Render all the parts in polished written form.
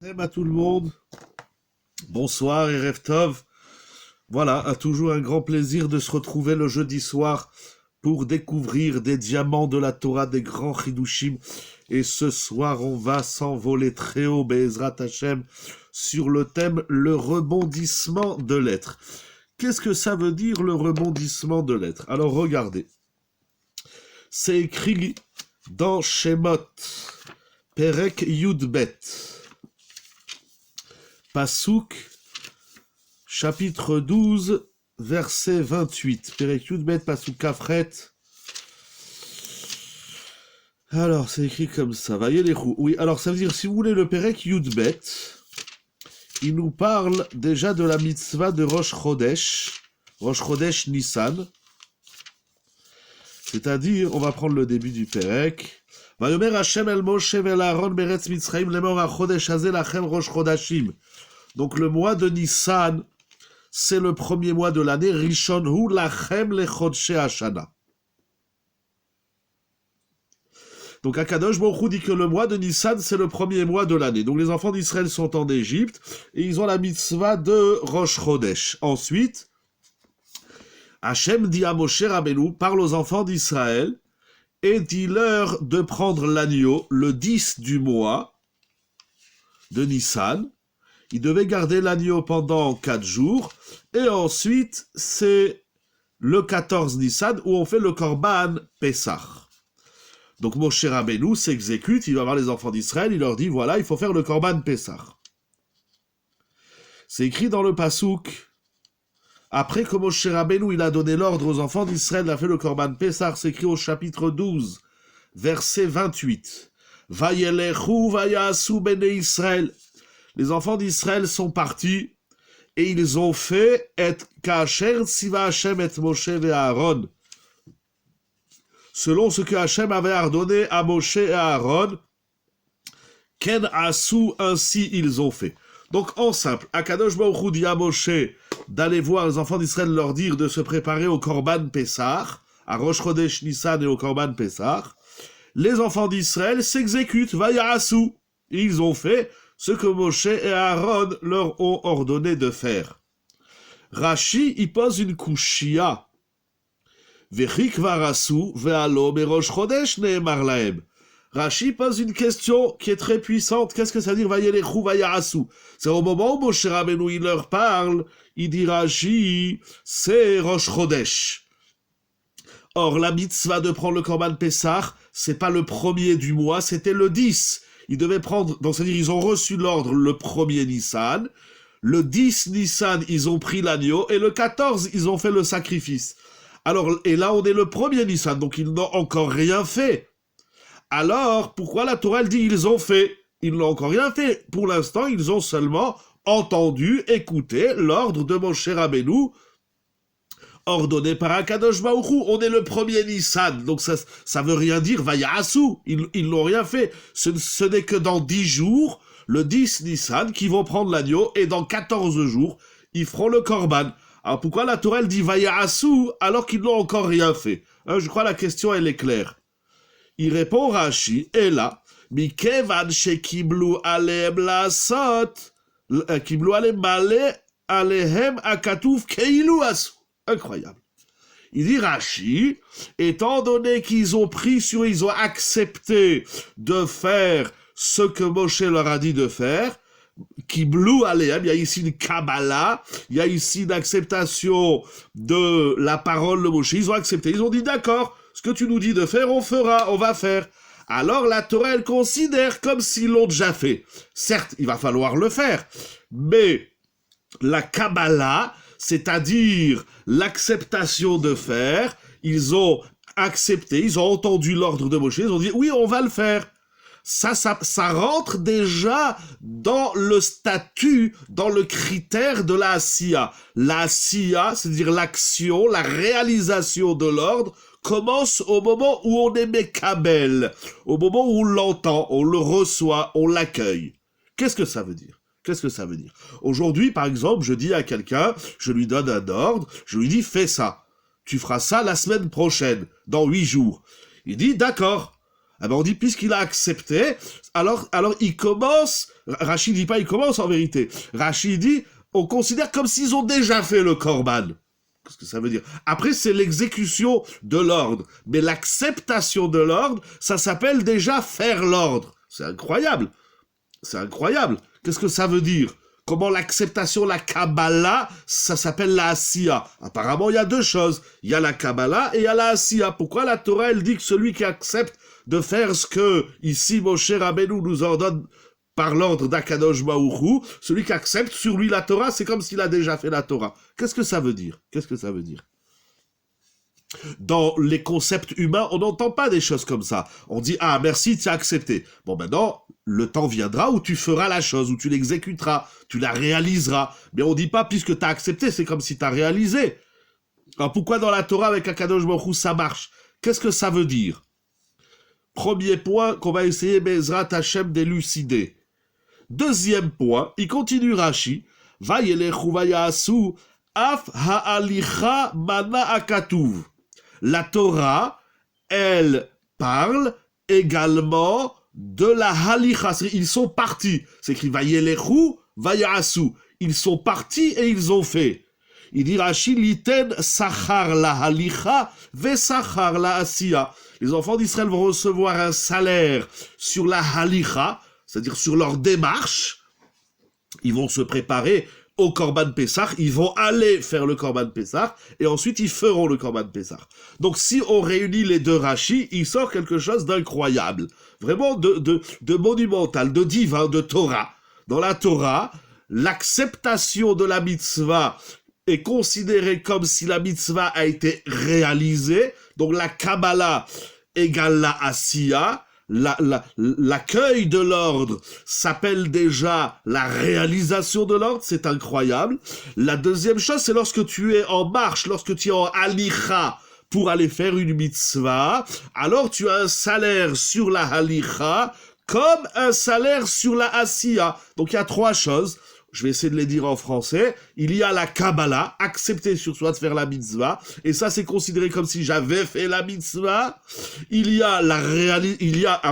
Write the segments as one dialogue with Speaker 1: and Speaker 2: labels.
Speaker 1: À tout le monde, bonsoir et Erev Tov. Voilà, toujours un grand plaisir de se retrouver le jeudi soir pour découvrir des diamants de la Torah, des grands chidushim. Et ce soir, on va s'envoler très haut, Be'ezrat Hashem, sur le thème le rebondissement de l'être. Qu'est-ce que ça veut dire le rebondissement de l'être? Alors regardez, c'est écrit dans Shemot, Perek Yudbet. Passouk, chapitre 12, verset 28. Perek Yudbet, Passouk Kafret. Alors, c'est écrit comme ça. Vayelechou. Oui, alors ça veut dire, si vous voulez, le Perek Yudbet, il nous parle déjà de la mitzvah de Rosh Chodesh Nissan. C'est-à-dire, on va prendre le début du Perek. Vayomer Hashem el Moshe vel Aaron beretz Mitzrayim lemor ha-chodesh hazeh lachem Rosh Chodashim. Donc le mois de Nissan, c'est le premier mois de l'année. Rishon hu lachem lechodshei hashana. Donc Akadosh Baruch Hu dit que le mois de Nissan, c'est le premier mois de l'année. Donc les enfants d'Israël sont en Égypte et ils ont la mitzvah de Rosh Chodesh. Ensuite, Hachem dit à Moshe Rabbeinu, parle aux enfants d'Israël et dit-leur de prendre l'agneau le 10 du mois de Nissan. Ils devaient garder l'agneau pendant 4 jours. Et ensuite, c'est le 14 Nissan où on fait le Korban Pessah. Donc Moshe Rabbeinu s'exécute, il va voir les enfants d'Israël, il leur dit, voilà, il faut faire le Korban Pessah. C'est écrit dans le Passouk. Après que Moshe Rabbeinu il a donné l'ordre aux enfants d'Israël, il a fait le Korban Pessah, c'est écrit au chapitre 12, verset 28. Vayelechu vayasu bnei Israël. Les enfants d'Israël sont partis et ils ont fait et kasher tziva Hashem et Moshe et Aaron. Selon ce que Hashem avait ordonné à Moshe et à Aaron, ken asu, ainsi ils ont fait. Donc en simple, Akadosh Baruch Hu dit à Moshe d'aller voir les enfants d'Israël, leur dire de se préparer au Korban Pessah, à Rosh Chodesh Nissan et au Korban Pessah. Les enfants d'Israël s'exécutent, vayasu. Ils ont fait ce que Moshe et Aaron leur ont ordonné de faire. Rashi y pose une kushia. Rashi pose une question qui est très puissante. Qu'est-ce que ça veut dire Vayelechu vayarasu? C'est au moment où Moshe Rabbeinu il leur parle, il dit Rashi, c'est Rosh Chodesh. Or, la mitzvah de prendre le Korban Pessah, c'est pas le premier du mois, c'était le 10. Ils devaient prendre, donc c'est-à-dire ils ont reçu l'ordre le 1er Nissan, le 10 Nissan, ils ont pris l'agneau, et le 14, ils ont fait le sacrifice. Alors, et là, on est le 1er Nissan, donc ils n'ont encore rien fait. Alors, pourquoi la Torah dit ils ont fait? Ils n'ont encore rien fait. Pour l'instant, ils ont seulement entendu, écouté l'ordre de Moshe Rabbeinu, ordonné par Akadosh Baruch Hu. On est le 1er Nissan, donc ça veut rien dire Vayasu. Ils n'ont rien fait. Ce n'est que dans 10 jours, le 10 Nissan, qu'ils vont prendre l'agneau, et dans 14 jours, ils feront le Korban. Alors pourquoi la Torah dit Vayasu alors qu'ils n'ont encore rien fait? Je crois que la question elle est claire. Il répond Rashi, et là, Mikevan shekiblu alehem lasot, kiblu alehem male alehem akatuf keilu asu. Incroyable. Il dit Rashi, étant donné qu'ils ont pris sur, ils ont accepté de faire ce que Moshe leur a dit de faire, Kiblu alehem, il y a ici une Kabbalah, il y a ici une acceptation de la parole de Moshe, ils ont accepté, ils ont dit d'accord, ce que tu nous dis de faire, on fera, on va faire. Alors la Torah, elle considère comme s'ils l'ont déjà fait. Certes, il va falloir le faire, mais la Kabbalah, c'est-à-dire l'acceptation de faire, ils ont accepté, ils ont entendu l'ordre de Moshe, ils ont dit oui, on va le faire. Ça rentre déjà dans le statut, dans le critère de la Asiya. La Asiya, c'est-à-dire l'action, la réalisation de l'ordre, commence au moment où on est Mekabel, au moment où on l'entend, on le reçoit, on l'accueille. Qu'est-ce que ça veut dire? Qu'est-ce que ça veut dire? Aujourd'hui, par exemple, je dis à quelqu'un, je lui donne un ordre, je lui dis fais ça. Tu feras ça la semaine prochaine, dans 8 jours. Il dit d'accord. Ah ben on dit, puisqu'il a accepté, alors il commence, Rachid dit pas il commence en vérité, Rachid dit, on considère comme s'ils ont déjà fait le korban. Qu'est-ce que ça veut dire? Après, c'est l'exécution de l'ordre. Mais l'acceptation de l'ordre, ça s'appelle déjà faire l'ordre. C'est incroyable. C'est incroyable. Qu'est-ce que ça veut dire? Comment l'acceptation, la Kabbalah, ça s'appelle la Asiya. Apparemment, il y a deux choses. Il y a la Kabbalah et il y a la Asiya. Pourquoi la Torah, elle dit que celui qui accepte de faire ce que, ici, Moshe Rabbeinu nous ordonne par l'ordre d'Akadosh Baruch Hu, celui qui accepte sur lui la Torah, c'est comme s'il a déjà fait la Torah. Qu'est-ce que ça veut dire? Qu'est-ce que ça veut dire? Dans les concepts humains, on n'entend pas des choses comme ça. On dit, ah, merci, tu as accepté. Bon, maintenant, le temps viendra où tu feras la chose, où tu l'exécuteras, tu la réaliseras. Mais on dit pas, puisque tu as accepté, c'est comme si tu as réalisé. Alors, pourquoi dans la Torah, avec Akadosh Baruch Hu, ça marche? Qu'est-ce que ça veut dire? Premier point qu'on va essayer, Bezrat Hashem, d'élucider. Deuxième point, il continue Rashi, Vayelechu vayasu af ha'alicha mana akatuv. La Torah, elle parle également de la halicha. Ils sont partis. C'est écrit Vayelechu vayasu. Ils sont partis et ils ont fait. Il dit Rashi, liten sachar la halicha ve sachar la asiya. Les enfants d'Israël vont recevoir un salaire sur la halicha, c'est-à-dire sur leur démarche. Ils vont se préparer au Korban Pessah, ils vont aller faire le Korban Pessah, et ensuite ils feront le Korban Pessah. Donc si on réunit les deux rachis, il sort quelque chose d'incroyable, vraiment de monumental, de divin, de Torah. Dans la Torah, l'acceptation de la mitzvah est considérée comme si la mitzvah a été réalisée, donc la Kabbalah égale la Asiya, l'accueil de l'ordre s'appelle déjà la réalisation de l'ordre, c'est incroyable. La deuxième chose, c'est lorsque tu es en marche, lorsque tu es en halicha pour aller faire une mitzvah, alors tu as un salaire sur la halicha comme un salaire sur la asiya. Donc il y a trois choses. Je vais essayer de les dire en français. Il y a la Kabbalah, accepter sur soi de faire la mitzvah, et ça c'est considéré comme si j'avais fait la mitzvah. Il y a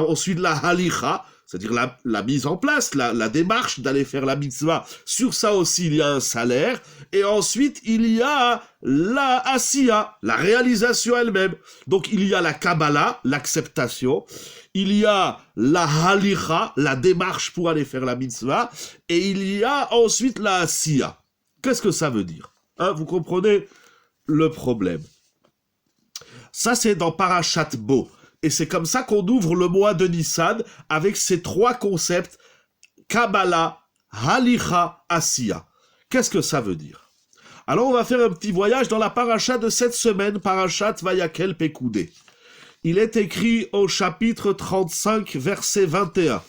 Speaker 1: ensuite la halicha, c'est-à-dire la mise en place, la démarche d'aller faire la mitzvah. Sur ça aussi il y a un salaire, et ensuite il y a la asiya, la réalisation elle-même. Donc il y a la Kabbalah, l'acceptation. Il y a la halicha, la démarche pour aller faire la mitzvah, et il y a ensuite la asiya. Qu'est-ce que ça veut dire? Vous comprenez le problème? Ça, c'est dans Parashat Bo. Et c'est comme ça qu'on ouvre le mois de Nissan avec ces trois concepts, Kabbalah, halicha, asiya. Qu'est-ce que ça veut dire? Alors, on va faire un petit voyage dans la paracha de cette semaine, Parashat Vayakel Pekoudé. Il est écrit au chapitre 35, verset 21.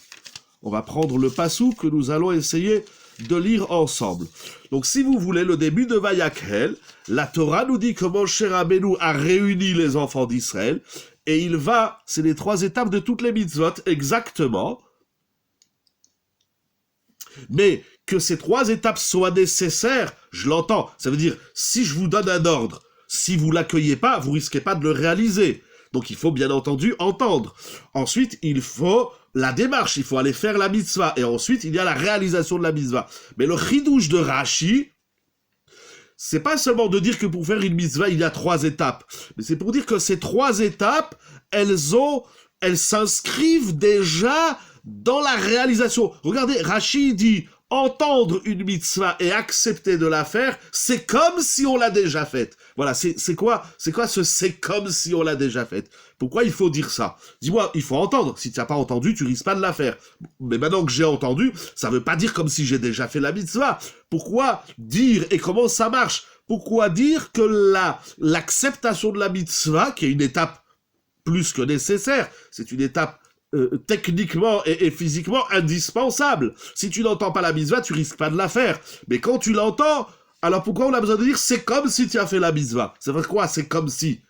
Speaker 1: On va prendre le passou que nous allons essayer de lire ensemble. Donc si vous voulez le début de Vayakhel, la Torah nous dit que Moshe Rabbeinu a réuni les enfants d'Israël et il va, c'est les trois étapes de toutes les mitzvot exactement, mais que ces trois étapes soient nécessaires, je l'entends. Ça veut dire, si je vous donne un ordre, si vous l'accueillez pas, vous risquez pas de le réaliser. Donc il faut bien entendu entendre. Ensuite, il faut la démarche, il faut aller faire la mitzvah. Et ensuite, il y a la réalisation de la mitzvah. Mais le chidouche de Rashi, c'est pas seulement de dire que pour faire une mitzvah, il y a trois étapes. Mais c'est pour dire que ces trois étapes, elles s'inscrivent déjà dans la réalisation. Regardez, Rashi dit, entendre une mitzvah et accepter de la faire, c'est comme si on l'a déjà faite. Voilà, c'est quoi ce c'est comme si on l'a déjà faite? Pourquoi il faut dire ça? Dis-moi, il faut entendre. Si tu n'as pas entendu, tu risques pas de la faire. Mais maintenant que j'ai entendu, ça veut pas dire comme si j'ai déjà fait la mitzvah. Pourquoi dire et comment ça marche? Pourquoi dire que l'acceptation de la mitzvah, qui est une étape plus que nécessaire, c'est une étape techniquement et physiquement indispensable. Si tu n'entends pas la mitzvah, tu risques pas de la faire. Mais quand tu l'entends, alors pourquoi on a besoin de dire c'est comme si tu as fait la mitzvah? Ça veut dire quoi? C'est comme si.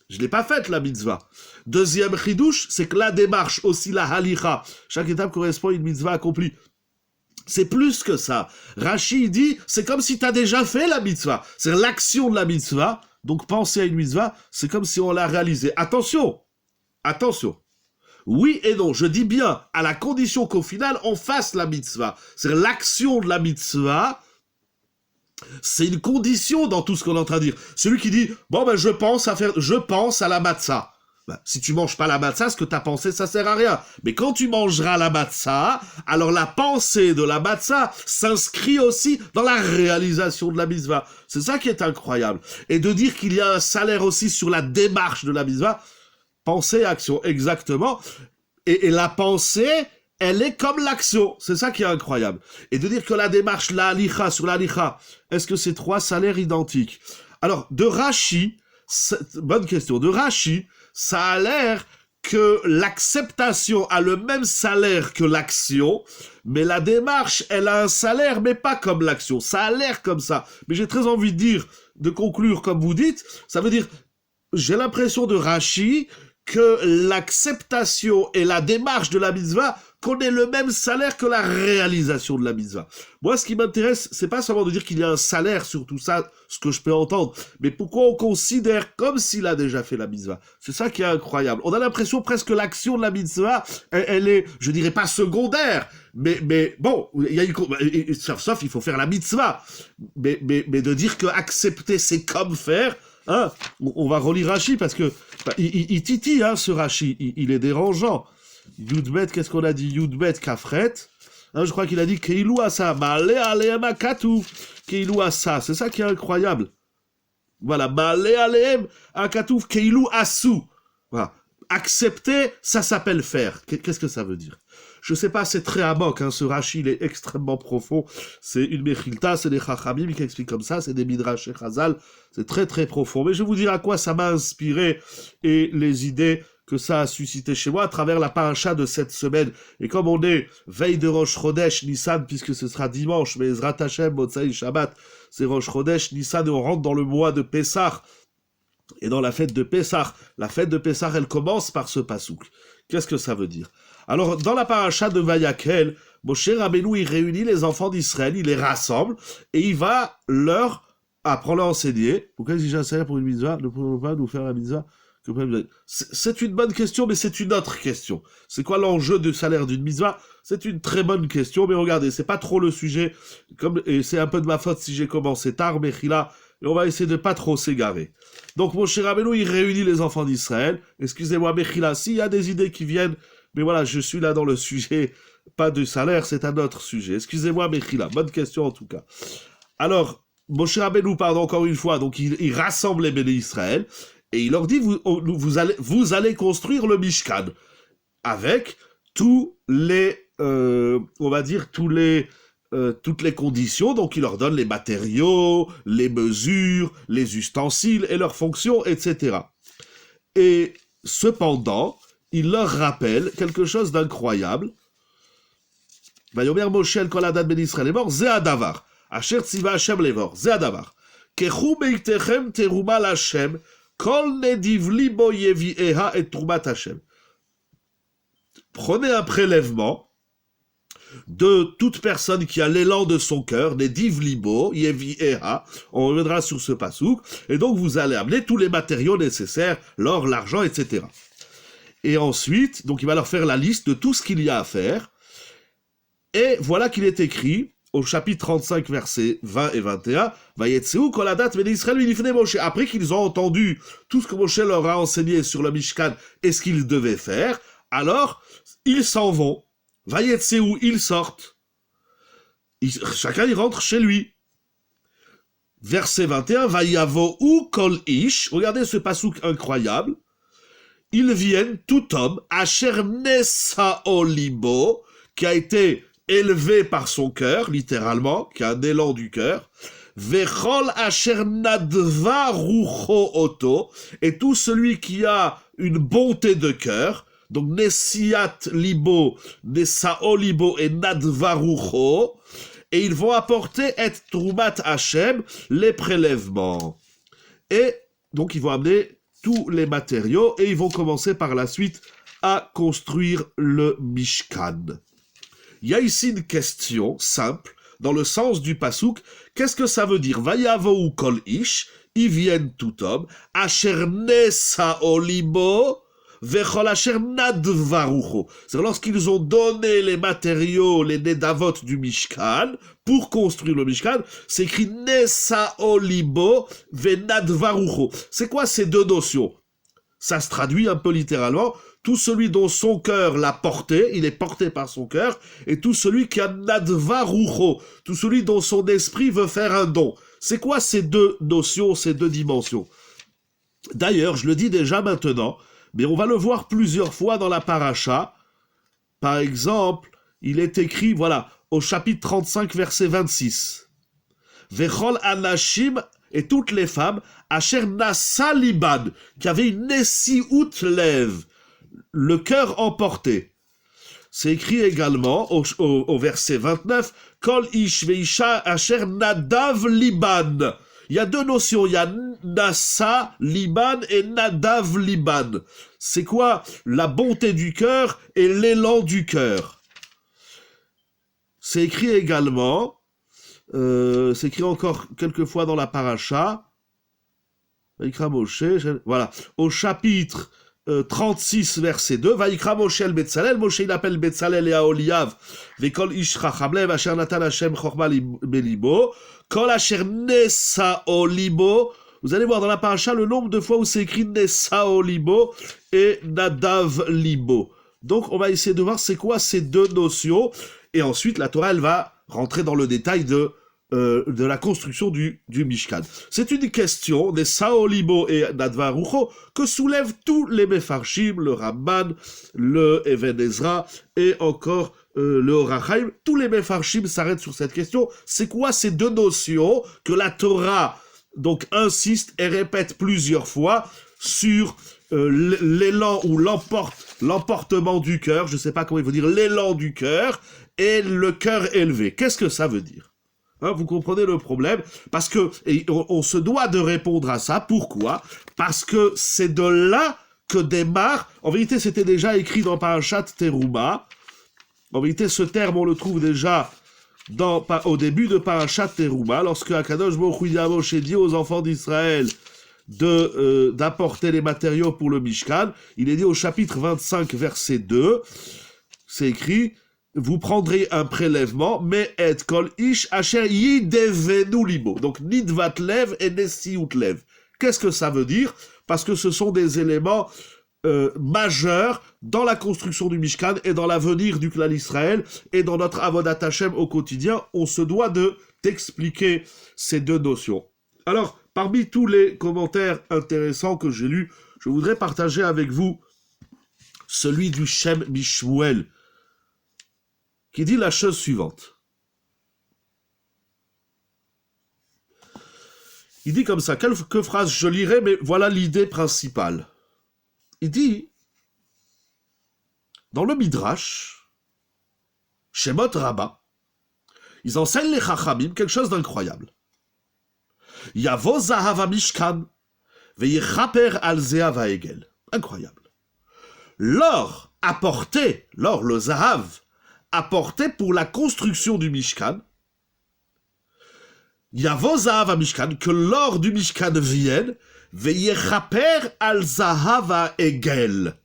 Speaker 1: Je l'ai pas faite la mitzvah. Deuxième chidouche, c'est que la démarche, aussi la halicha, chaque étape correspond à une mitzvah accomplie. C'est plus que ça. Rashi dit, c'est comme si tu as déjà fait la mitzvah. C'est l'action de la mitzvah. Donc penser à une mitzvah, c'est comme si on l'a réalisée. Attention. Oui et non, je dis bien, à la condition qu'au final, on fasse la mitzvah. C'est-à-dire l'action de la mitzvah, c'est une condition dans tout ce qu'on est en train de dire. Celui qui dit, bon ben je pense à la matzah. Ben, si tu manges pas la matzah, ce que tu as pensé, ça sert à rien. Mais quand tu mangeras la matzah, alors la pensée de la matzah s'inscrit aussi dans la réalisation de la mitzvah. C'est ça qui est incroyable. Et de dire qu'il y a un salaire aussi sur la démarche de la mitzvah, pensée, action, exactement. Et la pensée, elle est comme l'action. C'est ça qui est incroyable. Et de dire que la démarche, la halicha, sur la halicha, est-ce que c'est 3 salaires identiques? Alors, de Rashi, bonne question, de Rashi, ça a l'air que l'acceptation a le même salaire que l'action, mais la démarche, elle a un salaire, mais pas comme l'action. Ça a l'air comme ça. Mais j'ai très envie de dire, de conclure comme vous dites, ça veut dire, j'ai l'impression de Rashi que l'acceptation et la démarche de la mitzvah connaît le même salaire que la réalisation de la mitzvah. Moi, ce qui m'intéresse, c'est pas seulement de dire qu'il y a un salaire sur tout ça, ce que je peux entendre, mais pourquoi on considère comme s'il a déjà fait la mitzvah. C'est ça qui est incroyable. On a l'impression presque que l'action de la mitzvah, elle est, je dirais pas secondaire, mais bon, il y a une, sauf il faut faire la mitzvah. Mais de dire que accepter, c'est comme faire, hein, on va relire Rashi parce que il titille, hein, ce Rashi, il est dérangeant. Yudbet, qu'est-ce qu'on a dit? Yudbet Kafret. Hein, je crois qu'il a dit Keilou Asa, Male Aleem Akatu. Keilou Asa, c'est ça qui est incroyable. Voilà, Male Aleem Akatu, Keilou Asu. Voilà. Accepter, ça s'appelle faire. Qu'est-ce que ça veut dire? Je sais pas, c'est très amok, hein, ce Rashi, il est extrêmement profond. C'est une Mechilta, c'est des Chachamim qui expliquent comme ça, c'est des Midrash et Chazal, c'est très très profond. Mais je vais vous dire à quoi ça m'a inspiré et les idées que ça a suscité chez moi à travers la paracha de cette semaine. Et comme on est veille de Rosh Chodesh, Nissan, puisque ce sera dimanche, mais Ezrat Hashem, Motzai Shabbat, c'est Rosh Chodesh, Nissan, et on rentre dans le mois de Pessah. Et dans la fête de Pessah, elle commence par ce pasouk. Qu'est-ce que ça veut dire? Alors, dans la paracha de Vayakel, Moshe Rabbeinu, il réunit les enfants d'Israël, il les rassemble, et il va leur apprendre à enseigner. Pourquoi j'ai un salaire pour une mitzvah? Ne pouvons pas nous faire la mitzvah? C'est une bonne question, mais c'est une autre question. C'est quoi l'enjeu du salaire d'une mitzvah? C'est une très bonne question, mais regardez, c'est pas trop le sujet, et c'est un peu de ma faute si j'ai commencé tard, mais et on va essayer de pas trop s'égarer. Donc, Moshe Rabbeinu, il réunit les enfants d'Israël. Excusez-moi, Mechila, s'il y a des idées qui viennent, mais voilà, je suis là dans le sujet, pas du salaire, c'est un autre sujet. Excusez-moi, Mechila, bonne question en tout cas. Alors, Moshe Rabbeinu, pardon, encore une fois, donc il rassemble les béné Israël, et il leur dit, vous allez construire le Mishkan, avec tous les, on va dire, toutes les conditions, donc il leur donne les matériaux, les mesures, les ustensiles et leurs fonctions, etc. Et cependant, il leur rappelle quelque chose d'incroyable. Vayomer Moshe el kol hadat ben Israël lemor, ze hadavar, asher tziva Hashem lemor, ze hadavar. Kechu beitechem teruma l'Hashem, kol nediv libo yevieha et trumat Hashem. Prenez un prélèvement de toute personne qui a l'élan de son cœur, des div libo, yevieha, on reviendra sur ce pasouk, et donc vous allez amener tous les matériaux nécessaires, l'or, l'argent, etc. Et ensuite, donc il va leur faire la liste de tout ce qu'il y a à faire, et voilà qu'il est écrit, au chapitre 35, versets 20 et 21, Vayetseu kol hadat ben Israël minifnei Moshe. Après qu'ils ont entendu tout ce que Moshe leur a enseigné sur le Mishkan et ce qu'ils devaient faire, alors ils s'en vont. Vayetseu, ils sortent. Chacun il rentre chez lui. Verset 21, Vayavou kol ish. Regardez ce pasouk incroyable. Ils viennent, tout homme, asher nesao libo, qui a été élevé par son cœur, littéralement, qui a un élan du cœur, vechol asher nadva rucho oto, et tout celui qui a une bonté de cœur, donc nesiat libo, nesao libo et nadva rucho, et ils vont apporter et trumat Hashem, les prélèvements. Et donc ils vont amener tous les matériaux, et ils vont commencer par la suite à construire le Mishkan. Il y a ici une question simple, dans le sens du pasouk. Qu'est-ce que ça veut dire? Vayavou kol ish, ils viennent tout homme, asher nesao libo, vechol asher nadvarucho. C'est lorsqu'ils ont donné les matériaux, les nedavot du Mishkan, pour construire le Mishkan, c'est écrit nesao libo venadvarucho. C'est quoi ces deux notions? Ça se traduit un peu littéralement. Tout celui dont son cœur l'a porté, il est porté par son cœur, et tout celui qui a nadvarucho, tout celui dont son esprit veut faire un don. C'est quoi ces deux notions, ces deux dimensions? D'ailleurs, je le dis déjà maintenant, mais on va le voir plusieurs fois dans la paracha. Par exemple, il est écrit, voilà, au chapitre 35, verset 26. Vechol anashim, et toutes les femmes, asher nasa liban, qui avaient une nessiout lève, le cœur emporté. C'est écrit également au verset 29, Kol ish veisha asher nadav liban. Il y a deux notions, il y a nasa liban et nadav liban. C'est quoi la bonté du cœur et l'élan du cœur? C'est écrit également, c'est écrit encore quelques fois dans la paracha, voilà, au chapitre 36, verset 2, Vaikra Moshe el Betzalel, Moshe il appelle Betzalel et Aholiav, Vekol ish chacham lev, asher natan Hashem chorma belibo, Kol asher nesao libo. Vous allez voir dans la paracha le nombre de fois où c'est écrit nesao libo et nadav libo. Donc on va essayer de voir c'est quoi ces deux notions, et ensuite la Torah elle va rentrer dans le détail de la construction du Mishkan. C'est une question des Saolibo et Nadvarucho que soulèvent tous les Mefarshim, le Ramban, le Even Ezra et encore le Orachaim. Tous les Mefarshim s'arrêtent sur cette question. C'est quoi ces deux notions que la Torah donc insiste et répète plusieurs fois sur l'élan ou l'emportement du cœur, je ne sais pas comment il faut dire, l'élan du cœur et le cœur élevé. Qu'est-ce que ça veut dire? Vous comprenez le problème? Parce que on se doit de répondre à ça. Pourquoi? Parce que c'est de là que démarre... En vérité, c'était déjà écrit dans Parashat Teruma. En vérité, ce terme, on le trouve déjà au début de Parashat Teruma, lorsque Akadosh Baruch Hu dit aux enfants d'Israël d'apporter les matériaux pour le Mishkan. Il est dit au chapitre 25, verset 2, c'est écrit... Vous prendrez un prélèvement, mais et kol ish asher yidevenu libo. Donc nidvatlev et nesiutlev. Qu'est-ce que ça veut dire? Parce que ce sont des éléments majeurs dans la construction du Mishkan et dans l'avenir du clan Israël et dans notre avodat Hashem au quotidien. On se doit d'expliquer ces deux notions. Alors, parmi tous les commentaires intéressants que j'ai lus, je voudrais partager avec vous celui du Shem Mishmuel, qui dit la chose suivante. Il dit comme ça, quelques phrases je lirai, mais voilà l'idée principale. Il dit, dans le Midrash, Shemot Rabbah, ils enseignent les Chachamim quelque chose d'incroyable. Yavo Zahav Mishkan, veyechaper al Zehav Egel. Incroyable. L'or apporté, l'or, le Zahav, apporté pour la construction du Mishkan, Yavo Zahav Mishkan, que l'or du Mishkan vienne, veyechaper al Zahav Egel,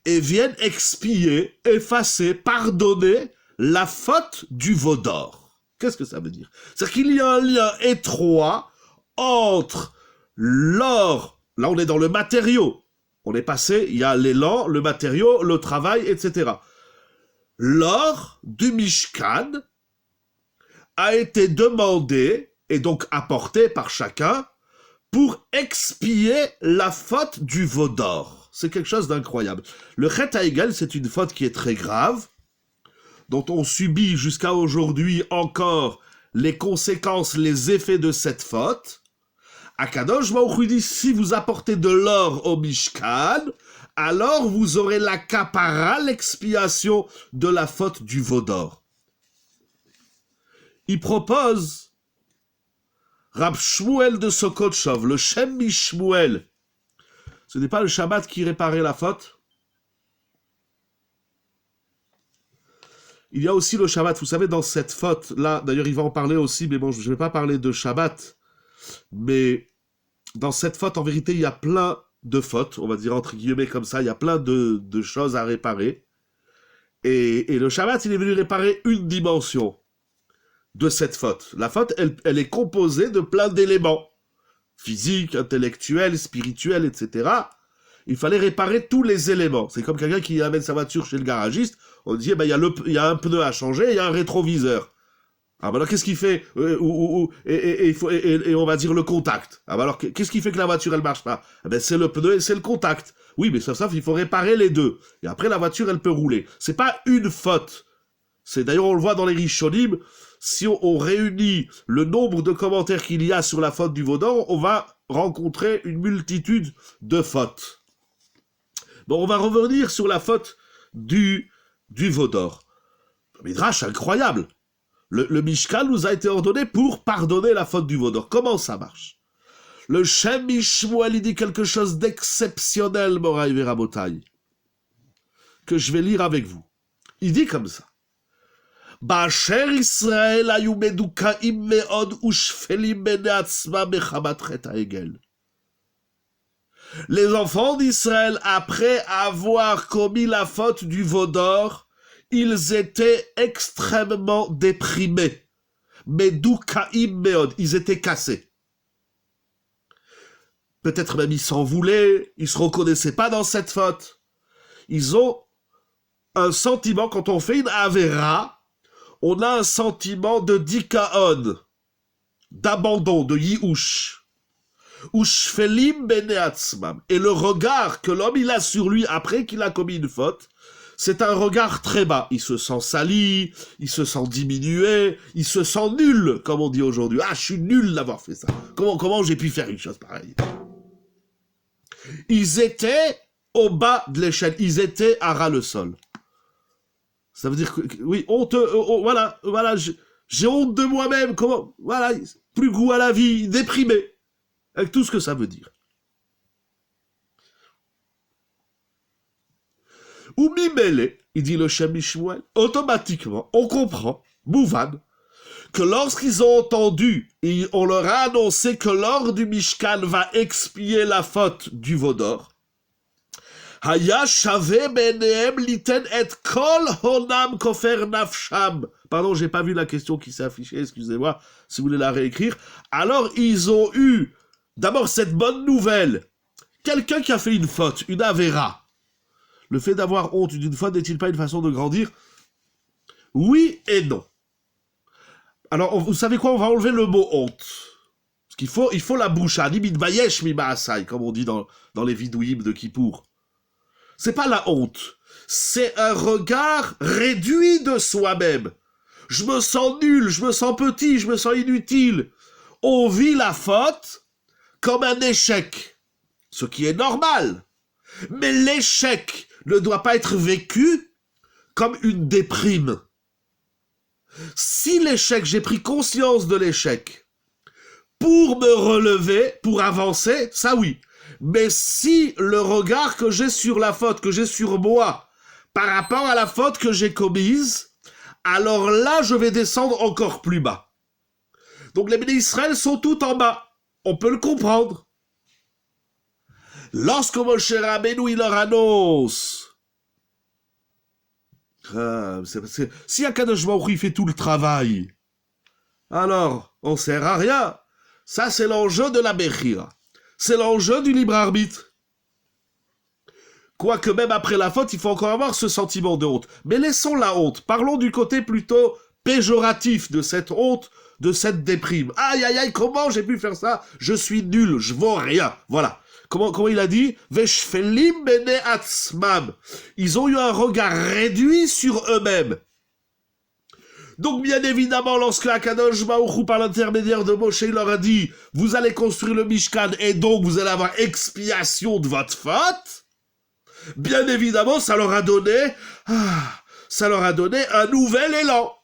Speaker 1: et vienne expier, effacer, pardonner la faute du veau d'or. Qu'est-ce que ça veut dire? C'est-à-dire qu'il y a un lien étroit entre l'or, là on est dans le matériau, on est passé, il y a l'élan, le matériau, le travail, etc. L'or du Mishkan a été demandé, et donc apporté par chacun, pour expier la faute du veau d'or. C'est quelque chose d'incroyable. Le Chet HaEgel, c'est une faute qui est très grave, dont on subit jusqu'à aujourd'hui encore les conséquences, les effets de cette faute. Akadosh Baruch Hu dit, si vous apportez de l'or au Mishkan, alors vous aurez la kapara, l'expiation de la faute du veau d'or. Il propose Rab Shmuel de Sokotchov, le Shem Mishmuel. Ce n'est pas le Shabbat qui réparait la faute. Il y a aussi le Shabbat, vous savez, dans cette faute-là, d'ailleurs il va en parler aussi, mais bon, je ne vais pas parler de Shabbat, mais dans cette faute, en vérité, il y a plein de fautes, on va dire entre guillemets comme ça, il y a plein de choses à réparer. Et le Shabbat, il est venu réparer une dimension de cette faute. La faute, elle est composée de plein d'éléments, physiques, intellectuels, spirituels, etc. Il fallait réparer tous les éléments. C'est comme quelqu'un qui amène sa voiture chez le garagiste, on dit, il y a un pneu à changer, il y a un rétroviseur. Ah bah alors qu'est-ce qu'il fait et on va dire le contact. Ah bah alors qu'est-ce qui fait que la voiture elle marche pas? Eh ben c'est le pneu et c'est le contact. Oui, mais ça il faut réparer les deux. Et après la voiture elle peut rouler. C'est pas une faute. C'est d'ailleurs on le voit dans les Rishonim, si on réunit le nombre de commentaires qu'il y a sur la faute du veau d'or, on va rencontrer une multitude de fautes. Bon, on va revenir sur la faute du veau d'or. Midrash incroyable. Le Mishkan nous a été ordonné pour pardonner la faute du veau d'or. Comment ça marche? Le Shem Mishmuel, il dit quelque chose d'exceptionnel, Moraï Verabotai, que je vais lire avec vous. Il dit comme ça. Ba'asher Israël ayu medukaim me'od ushfelim bene atzmam mechamat chet ha'egel. Les enfants d'Israël, après avoir commis la faute du veau d'or, ils étaient extrêmement déprimés. Medukaim me'od, ils étaient cassés. Peut-être même ils s'en voulaient, ils se reconnaissaient pas dans cette faute. Ils ont un sentiment, quand on fait une avera, on a un sentiment de dikaon, d'abandon, de yiush. Ushfelim bene atzmam. Et le regard que l'homme il a sur lui après qu'il a commis une faute, c'est un regard très bas. Il se sent sali, il se sent diminué, il se sent nul, comme on dit aujourd'hui. Ah, je suis nul d'avoir fait ça. Comment j'ai pu faire une chose pareille? Ils étaient au bas de l'échelle. Ils étaient à ras le sol. Ça veut dire que, oui, honteux, voilà, j'ai honte de moi-même, voilà, plus goût à la vie, déprimé, avec tout ce que ça veut dire. Ou mimele, il dit le Shem Mishmuel, automatiquement, on comprend, Mouvan, que lorsqu'ils ont entendu, et on leur a annoncé que l'or du Mishkan va expier la faute du veau d'or, Haya shave benehem liten et kol honam kofer nafsham. Pardon, j'ai pas vu la question qui s'est affichée, excusez-moi, si vous voulez la réécrire. Alors, ils ont eu, d'abord, cette bonne nouvelle. Quelqu'un qui a fait une faute, une avera. Le fait d'avoir honte d'une faute n'est-il pas une façon de grandir? Oui et non. Alors, vous savez quoi? On va enlever le mot honte. Parce qu'il faut la bouche, limit bayesh mi ba'asai, comme on dit dans les vidouïm de Kippour. C'est pas la honte, c'est un regard réduit de soi-même. Je me sens nul, je me sens petit, je me sens inutile. On vit la faute comme un échec, ce qui est normal. Mais l'échec ne doit pas être vécu comme une déprime. Si l'échec, j'ai pris conscience de l'échec pour me relever, pour avancer, ça oui. Mais si le regard que j'ai sur la faute, que j'ai sur moi, par rapport à la faute que j'ai commise, alors là, je vais descendre encore plus bas. Donc les béné Israël sont tout en bas. On peut le comprendre. Lorsque Moshe Rabbeinu, il leur annonce, c'est parce que si Akadosh Baruch Hu, il fait tout le travail, alors on sert à rien. Ça, c'est l'enjeu de la Bechira. C'est l'enjeu du libre arbitre. Quoique même après la faute, il faut encore avoir ce sentiment de honte. Mais laissons la honte. Parlons du côté plutôt péjoratif de cette honte, de cette déprime. Aïe, aïe, aïe, comment j'ai pu faire ça? Je suis nul, je vaux rien. Voilà. Comment il a dit? Veshfelim bene atzmam. Ils ont eu un regard réduit sur eux-mêmes. Donc, bien évidemment, lorsque Akadosh Baruch Hu, par l'intermédiaire de Moshe, il leur a dit, vous allez construire le Mishkan et donc vous allez avoir expiation de votre faute, bien évidemment, ça leur a donné un nouvel élan.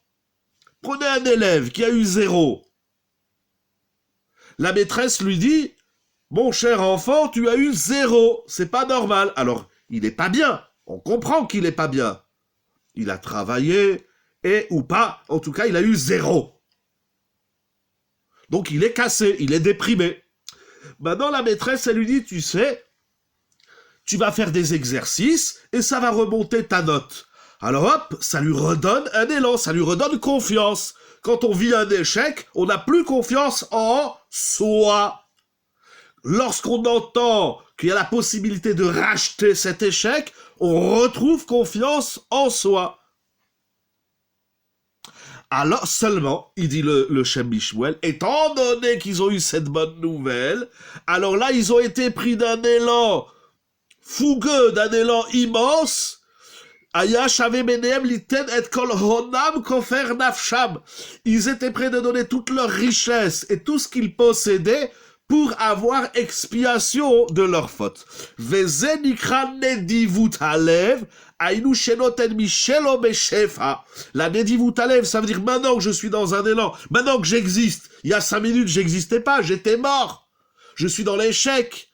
Speaker 1: Prenez un élève qui a eu 0. La maîtresse lui dit, mon cher enfant, tu as eu 0. C'est pas normal. Alors, il n'est pas bien. On comprend qu'il n'est pas bien. Il a travaillé, et ou pas, en tout cas, il a eu 0. Donc, il est cassé, il est déprimé. Maintenant, la maîtresse, elle lui dit, tu sais, tu vas faire des exercices et ça va remonter ta note. Alors hop, ça lui redonne un élan, ça lui redonne confiance. Quand on vit un échec, on n'a plus confiance en soi. Lorsqu'on entend qu'il y a la possibilité de racheter cet échec, on retrouve confiance en soi. Alors seulement, il dit le Shem Mishmuel, étant donné qu'ils ont eu cette bonne nouvelle, alors là, ils ont été pris d'un élan fougueux, d'un élan immense. Aya Shave Menehem Liten et Kol Honam Kofer Nafsham. Ils étaient prêts de donner toute leur richesse et tout ce qu'ils possédaient pour avoir expiation de leurs fautes. Veze nikra nedivut halev, ainu shenoten mishelo beshefa. La nedivut halev, ça veut dire maintenant que je suis dans un élan, maintenant que j'existe. Il y a 5 minutes, j'existais pas, j'étais mort. Je suis dans l'échec.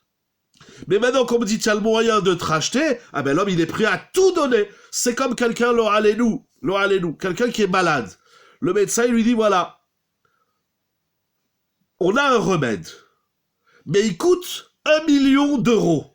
Speaker 1: Mais maintenant qu'on me dit qu'il y a le moyen de te racheter, ah ben l'homme il est prêt à tout donner. C'est comme quelqu'un, lo allénou, quelqu'un qui est malade. Le médecin il lui dit voilà, on a un remède, mais il coûte 1 million d'euros.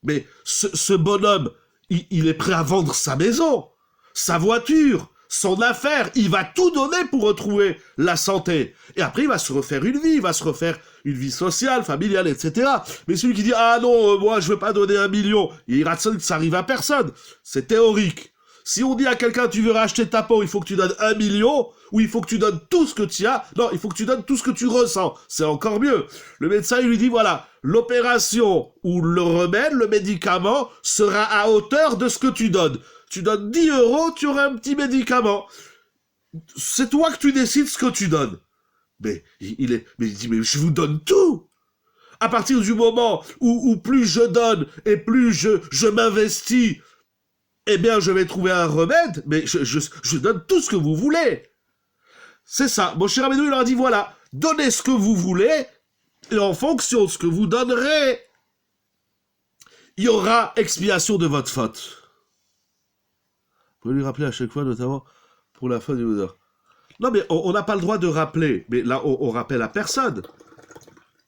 Speaker 1: Mais ce bonhomme, il est prêt à vendre sa maison, sa voiture, son affaire, il va tout donner pour retrouver la santé. Et après, il va se refaire une vie, sociale, familiale, etc. Mais celui qui dit, ah non, moi, je veux pas donner 1 million, il rate que ça arrive à personne. C'est théorique. Si on dit à quelqu'un, tu veux racheter ta peau, il faut que tu donnes 1 million, ou il faut que tu donnes tout ce que tu as, non, il faut que tu donnes tout ce que tu ressens. C'est encore mieux. Le médecin, il lui dit, voilà, l'opération ou le remède, le médicament, sera à hauteur de ce que tu donnes. Tu donnes 10 euros, tu auras un petit médicament. C'est toi que tu décides ce que tu donnes. Mais il dit, mais je vous donne tout. À partir du moment où plus je donne et plus je m'investis, eh bien, je vais trouver un remède, mais je donne tout ce que vous voulez. C'est ça. Mon cher Rabbeinu, il leur a dit, voilà, donnez ce que vous voulez, et en fonction de ce que vous donnerez, il y aura expiation de votre faute. Vous pouvez lui rappeler à chaque fois, notamment pour la faute du Bouddha. Non, mais on n'a pas le droit de rappeler. Mais là, on rappelle à personne.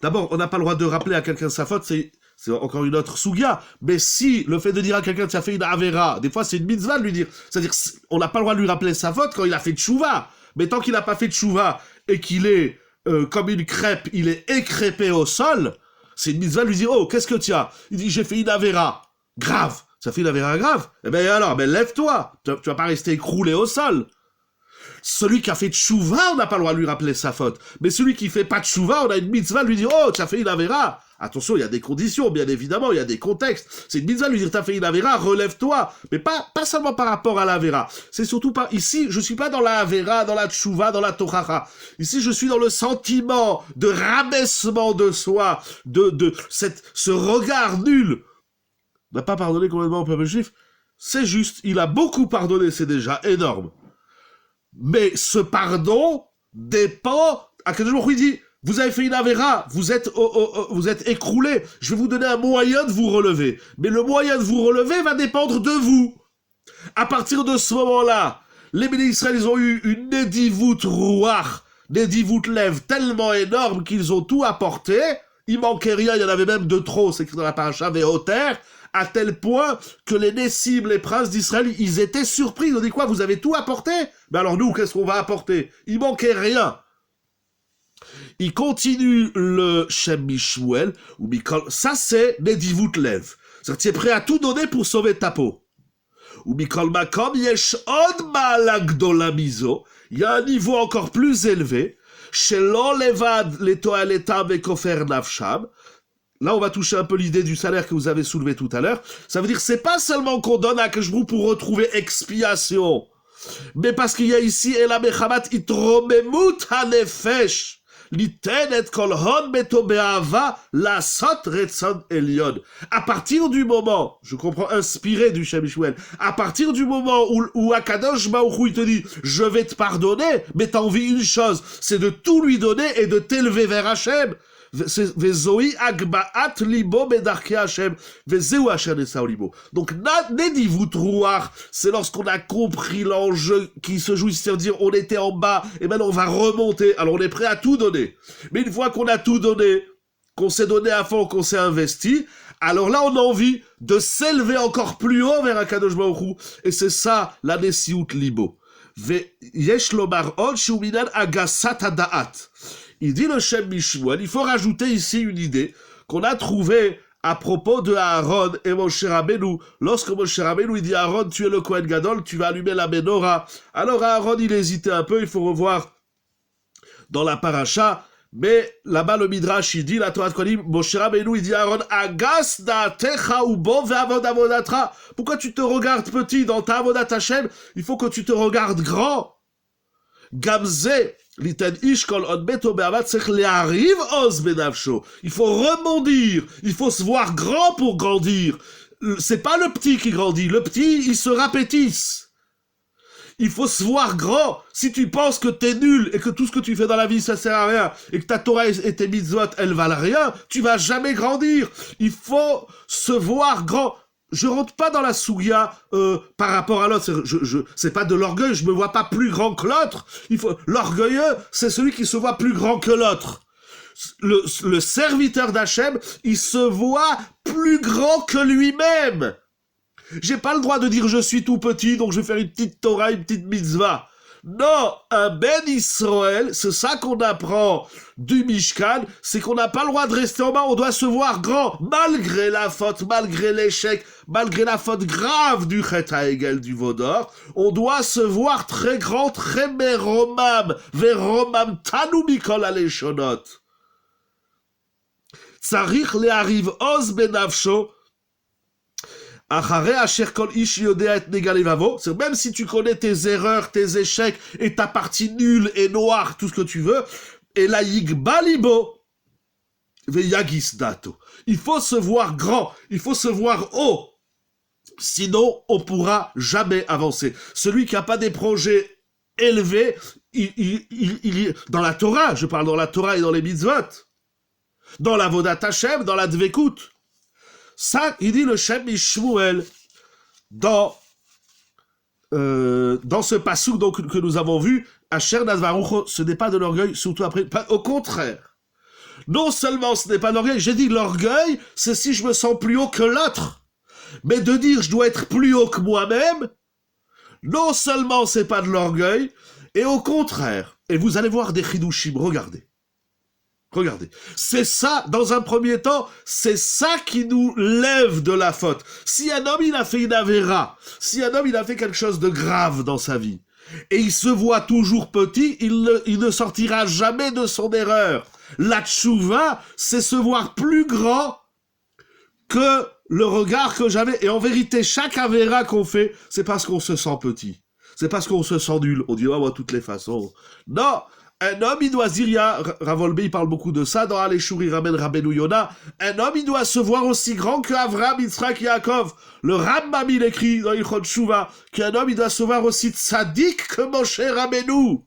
Speaker 1: D'abord, on n'a pas le droit de rappeler à quelqu'un sa faute, c'est encore une autre sougia. Mais si le fait de dire à quelqu'un tu as fait une avera, des fois c'est une mitzvah de lui dire. C'est-à-dire, on n'a pas le droit de lui rappeler sa faute quand il a fait tchouva. Mais tant qu'il n'a pas fait tchouva et qu'il est comme une crêpe, il est écrépé au sol, c'est une mitzvah de lui dire, oh, qu'est-ce que tu as? Il dit, j'ai fait une avera. Grave. Ça fait une avera grave. Eh ben alors, lève-toi. Tu vas pas rester écroulé au sol. Celui qui a fait tchouva, on n'a pas le droit de lui rappeler sa faute. Mais celui qui fait pas tchouva, on a une mitzvah de lui dire, oh, tu as fait une avera. Attention, il y a des conditions, bien évidemment, il y a des contextes. C'est une mitzvah de lui dire, tu as fait une avera, relève-toi. Mais pas seulement par rapport à l'avera. C'est surtout pas, ici, je suis pas dans la avera, dans la tchouva, dans la tochacha. Ici, je suis dans le sentiment de rabaissement de soi, ce regard nul. N'a pas pardonné complètement au peuple juif, c'est juste, il a beaucoup pardonné, c'est déjà énorme. Mais ce pardon dépend, à quel jour il dit, vous avez fait une avera, vous êtes écroulé, je vais vous donner un moyen de vous relever. Mais le moyen de vous relever va dépendre de vous. À partir de ce moment-là, les bénis d'Israël, ils ont eu une nedivut ruach, nedivut lev tellement énorme qu'ils ont tout apporté, il manquait rien, il y en avait même de trop, c'est que dans la paracha Véhoter, à tel point que les Nessim, les princes d'Israël, ils étaient surpris. Ils ont dit quoi, vous avez tout apporté? Ben alors nous, qu'est-ce qu'on va apporter? Il manquait rien. Il continue le Shem Mishmuel, ou Mikol, ça c'est Nedivut Lev. C'est-à-dire tu es prêt à tout donner pour sauver ta peau. Ou Mikol Makom, Yesh Od Malagdola Mizo, il y a un niveau encore plus élevé, Shelo Levad Letoaletam Vekofer Nafsham. Là, on va toucher un peu l'idée du salaire que vous avez soulevé tout à l'heure. Ça veut dire que c'est pas seulement qu'on donne à Keshbrou pour retrouver expiation, mais parce qu'il y a ici Ela Mechamat Itromemut Hanefesh. Litenet kol hon beto be'ava la sot retzon elion. À partir du moment, je comprends inspiré du Shem Mishmuel, à partir du moment où Akadosh Baruch Hu il te dit je vais te pardonner, mais t'as envie une chose, c'est de tout lui donner et de t'élever vers Hachem. Vezoi agbaat libo bedarke Hachem. Vezeu Hachem esao libo. Donc, nedivut ruach, c'est lorsqu'on a compris l'enjeu qui se joue, c'est-à-dire on était en bas, et maintenant on va remonter, alors on est prêt à tout donner. Mais une fois qu'on a tout donné, qu'on s'est donné à fond, qu'on s'est investi, alors là on a envie de s'élever encore plus haut vers Akadosh Baruch Hu, et c'est ça la Nesiut Libo. Ve'yesh lomar od shu minan agasat hadaat. Il dit le Shem Mishmuel, il faut rajouter ici une idée qu'on a trouvée à propos de Aaron et Moshe Rabbeinu. Lorsque Moshe Rabbeinu il dit à Aaron, tu es le Kohen Gadol, tu vas allumer la menorah. Alors Aaron il hésitait un peu, il faut revoir dans la paracha, mais là-bas le Midrash il dit, la Torah de Kohanim, Moshe Rabbeinu il dit à Aaron, agas da'atecha ubo ve'avod avodatra. Pourquoi tu te regardes petit dans ta avodat Hashem? Il faut que tu te regardes grand. Gamze l'iten ish kol od beto be'avat tzech le'ariv oz benavsho. Il faut rebondir, il faut se voir grand pour grandir. C'est pas le petit qui grandit, le petit il se rapétisse. Il faut se voir grand. Si tu penses que t'es nul et que tout ce que tu fais dans la vie ça sert à rien et que ta Torah et tes mitzvot elles valent rien, tu vas jamais grandir. Il faut se voir grand. Je rentre pas dans la sougia par rapport à l'autre. C'est pas de l'orgueil. Je me vois pas plus grand que l'autre. L'orgueilleux, c'est celui qui se voit plus grand que l'autre. Le serviteur d'Hachem, il se voit plus grand que lui-même. J'ai pas le droit de dire je suis tout petit, donc je vais faire une petite Torah, une petite mitzvah. Non, un Ben Israël, c'est ça qu'on apprend du Mishkan, c'est qu'on n'a pas le droit de rester en bas, on doit se voir grand, malgré la faute, malgré l'échec, malgré la faute grave du Chet HaEgel du Vaudor, on doit se voir très grand, très meromam, veromam tanu mikol aleshonot. Tzarich le'ariv oz benavsho, c'est même si tu connais tes erreurs, tes échecs, et ta partie nulle et noire, tout ce que tu veux, et la yigbalibo, veyagis dato. Il faut se voir grand, il faut se voir haut. Sinon, on pourra jamais avancer. Celui qui n'a pas des projets élevés, il dans la Torah, je parle dans la Torah et dans les mitzvot, dans la Vodat Hashem, dans la Dvekut. Ça, il dit le Shem Mishmuel dans ce passouk donc que nous avons vu, Asher Nadvarucho, ce n'est pas de l'orgueil, surtout après, pas, au contraire. Non seulement ce n'est pas de l'orgueil, j'ai dit l'orgueil, c'est si je me sens plus haut que l'autre. Mais de dire je dois être plus haut que moi-même, non seulement c'est pas de l'orgueil, et au contraire, et vous allez voir des chidushim, regardez. Regardez, c'est ça, dans un premier temps, c'est ça qui nous lève de la faute. Si un homme, il a fait une avéra, si un homme, il a fait quelque chose de grave dans sa vie, et il se voit toujours petit, il ne sortira jamais de son erreur. La tchouva, c'est se voir plus grand que le regard que j'avais. Et en vérité, chaque avéra qu'on fait, c'est parce qu'on se sent petit. C'est parce qu'on se sent nul. On dit, oh, de toutes les façons. Non! Un homme, il doit se dire, Ravolbe, il parle beaucoup de ça, dans Aleshur, il ramène Rabbeinu Yona, un homme, il doit se voir aussi grand que Avram, Yitzhak, Yaakov. Le Rambam, il écrit dans Ilchot Shuvah, qu'un homme, il doit se voir aussi tzaddik que Moshe Rabbeinu.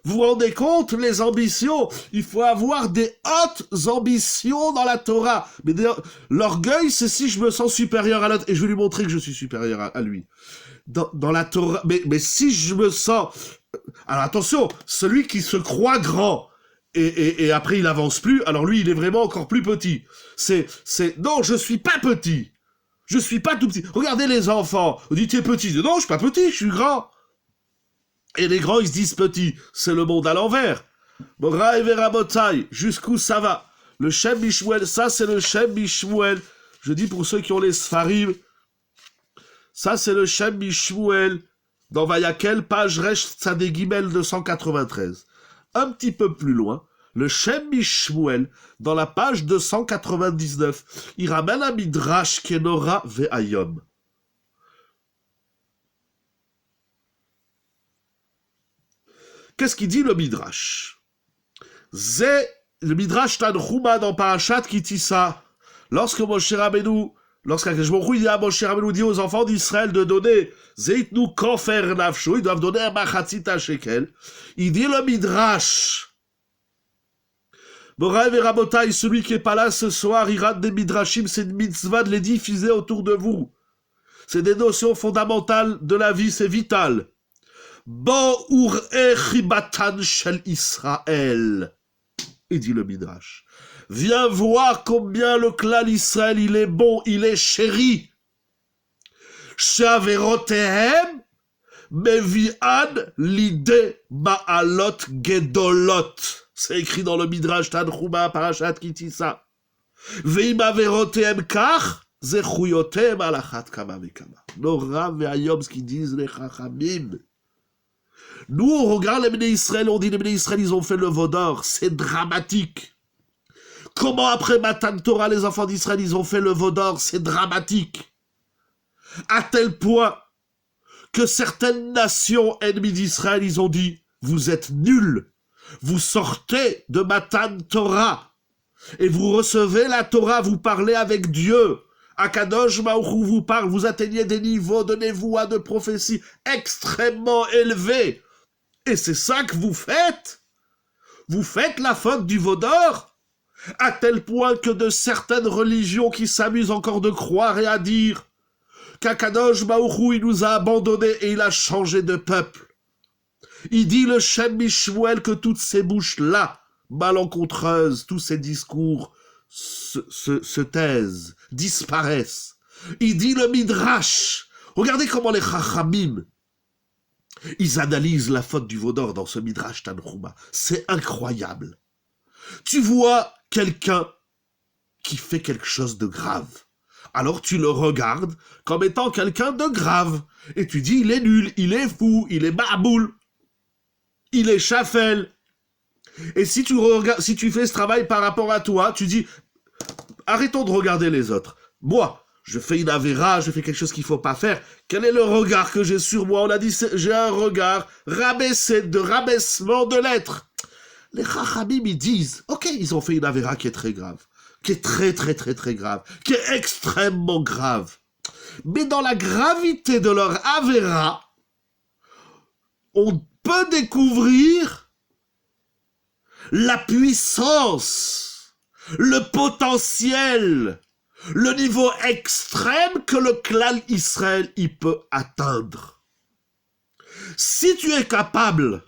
Speaker 1: Vous vous rendez compte, les ambitions? Il faut avoir des hautes ambitions dans la Torah. Mais l'orgueil, c'est si je me sens supérieur à l'autre, et je vais lui montrer que je suis supérieur à lui. Dans la Torah, mais si je me sens... Alors attention, celui qui se croit grand et après il avance plus, alors lui il est vraiment encore plus petit. Non, je suis pas petit. Je suis pas tout petit. Regardez les enfants. On dit t'es petit. Non, je suis pas petit, je suis grand. Et les grands ils se disent petits. C'est le monde à l'envers. Moraï Verabotai, jusqu'où ça va? Le Shem Mishmuel, ça c'est le Shem Mishmuel. Je dis pour ceux qui ont les Sfarim, ça c'est le Shem Mishmuel. Dans Vayakel, page Resh Tzadé Gimel 293. Un petit peu plus loin, le Shem Mishmuel, dans la page 299, il ramène un Midrash Kenora Ve'ayom. Qu'est-ce qu'il dit le Midrash? Le Midrash Tanchuma dans Parashat Kitissa. Lorsque Moshe Rabbeinu, lorsqu'Akadosh Baruch Hu dit à Moshe Rabbeinu, dit aux enfants d'Israël de donner Zeitnu Kofer Nafsho, ils doivent donner un Machatzit Shekel. Il dit le Midrash. Moraï et Rabotai, celui qui est pas là ce soir, il rate des Midrashim, c'est une mitzvah de les diffuser autour de vous. C'est des notions fondamentales de la vie, c'est vital. Bo ur echibatan shel Israël. Il dit le Midrash. Viens voir combien le clan Israël, il est bon, il est chéri. She'averotehem mevi'an l'idée ma'alot gedolot. C'est écrit dans le Midrash Tanchuma, Parashat Kitissa. Ve'im averotehem kach, zechuyotem alachat kama vekama. Nora ve'ayom, ce qu'ils disent les chachamim. Nous, on regarde les Bnei Israël, on dit les Bnei Israël, ils ont fait le veau d'or. C'est dramatique. Comment après Matan Torah, les enfants d'Israël, ils ont fait le veau d'or? C'est dramatique. À tel point que certaines nations ennemies d'Israël, ils ont dit, vous êtes nuls. Vous sortez de Matan Torah. Et vous recevez la Torah, vous parlez avec Dieu. Akadosh Baruch vous parle, vous atteignez des niveaux de névoie, de prophétie extrêmement élevés. Et c'est ça que vous faites? Vous faites la faute du veau d'or? À tel point que de certaines religions qui s'amusent encore de croire et à dire qu'Akadosh Baruch il nous a abandonnés et il a changé de peuple. Il dit le Shem Mishmuel que toutes ces bouches-là, malencontreuses, tous ces discours se taisent, disparaissent. Il dit le Midrash. Regardez comment les Chachamim, ils analysent la faute du veau d'or dans ce Midrash Tanchuma. C'est incroyable. Tu vois quelqu'un qui fait quelque chose de grave. Alors tu le regardes comme étant quelqu'un de grave. Et tu dis, il est nul, il est fou, il est baboul, il est chafel. Et si tu fais ce travail par rapport à toi, tu dis, arrêtons de regarder les autres. Moi, je fais une avéra, je fais quelque chose qu'il ne faut pas faire. Quel est le regard que j'ai sur moi? On a dit, j'ai un regard rabaissé, de rabaissement de l'être. Les chachamim, ils disent, ok, ils ont fait une avéra qui est très grave, qui est très, très, très, très grave, qui est extrêmement grave. Mais dans la gravité de leur avéra, on peut découvrir la puissance, le potentiel, le niveau extrême que le clan Israël y peut atteindre. Si tu es capable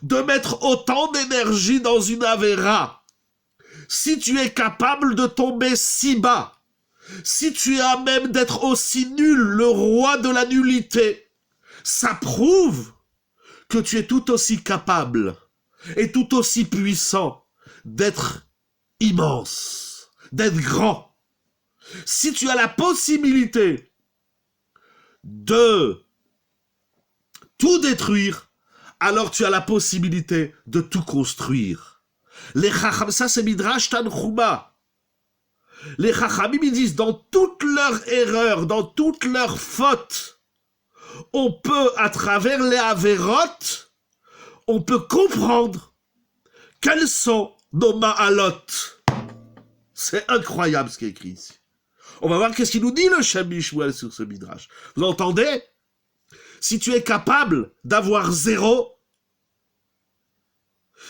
Speaker 1: de mettre autant d'énergie dans une avéra, si tu es capable de tomber si bas, si tu es à même d'être aussi nul, le roi de la nullité, ça prouve que tu es tout aussi capable et tout aussi puissant d'être immense, d'être grand. Si tu as la possibilité de tout détruire, alors tu as la possibilité de tout construire. Les Chachamim, ça c'est Midrash Tanchuma. Les Chachamim, ils disent, dans toutes leurs erreurs, dans toutes leurs fautes, on peut, à travers les Averot, on peut comprendre quels sont nos Ma'alot. C'est incroyable ce qui est écrit ici. On va voir qu'est-ce qu'il nous dit le Shem Mishmuel sur ce Midrash. Vous entendez? Si tu es capable d'avoir 0,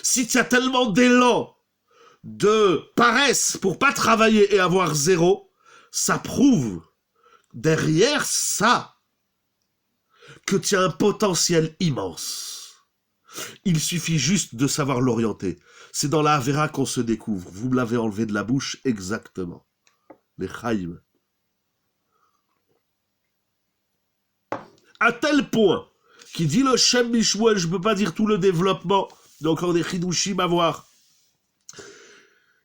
Speaker 1: si tu as tellement d'élan, de paresse pour pas travailler et avoir 0, ça prouve derrière ça que tu as un potentiel immense. Il suffit juste de savoir l'orienter. C'est dans la Havera qu'on se découvre. Vous me l'avez enlevé de la bouche exactement. Les Chaim. À tel point qu'il dit le Shem Mishmuel, je ne peux pas dire tout le développement, il y a encore des chidushim à voir.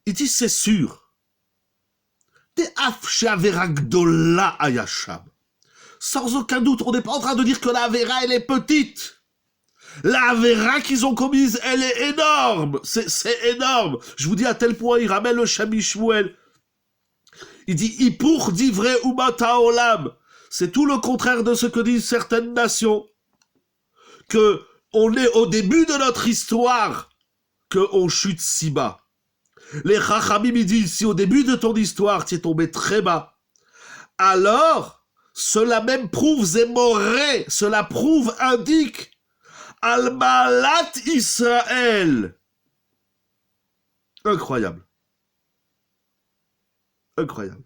Speaker 1: Il dit c'est sûr. Des Afshe Avera Gdola Ayasham. Sans aucun doute, on n'est pas en train de dire que la Avera elle est petite. La Avera qu'ils ont commise, elle est énorme. C'est énorme. Je vous dis à tel point, il ramène le Shem Mishmuel. Il dit Ipur divre umata olam. C'est tout le contraire de ce que disent certaines nations. Que on est au début de notre histoire, qu'on chute si bas. Les Chachamim disent, si au début de ton histoire, tu es tombé très bas, alors, cela même prouve, Zémoré, cela prouve, indique, Al-Malat Israël. Incroyable. Incroyable.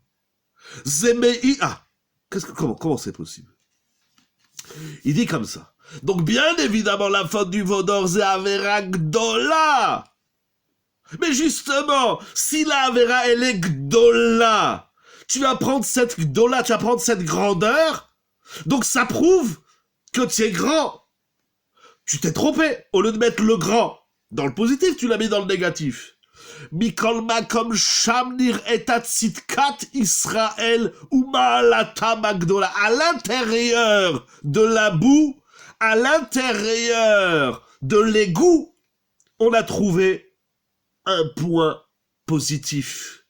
Speaker 1: Zémei, comment c'est possible? Il dit comme ça. Donc bien évidemment la faute du veau d'or c'est Avera Gdola. Mais justement, si la Avera, elle est Gdola, tu vas prendre cette Gdola, tu vas prendre cette grandeur, donc ça prouve que tu es grand. Tu t'es trompé. Au lieu de mettre le grand dans le positif, tu l'as mis dans le négatif. Mikol makom shamnir etat sitkat Israël ou ma'alata magdola. À l'intérieur de la boue, à l'intérieur de l'égout, on a trouvé un point positif.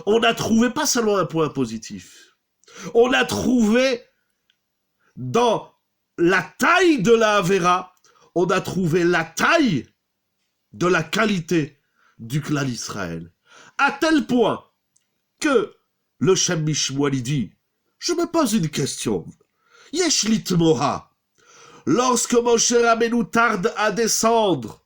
Speaker 1: On a trouvé pas seulement un point positif. On a trouvé dans la taille de la Avera, on a trouvé la taille de la qualité du clan d'Israël. À tel point que le Shem Mishmuel dit, je me pose une question. Yesh litmoha. Lorsque Moshe Rabbeinu tarde à descendre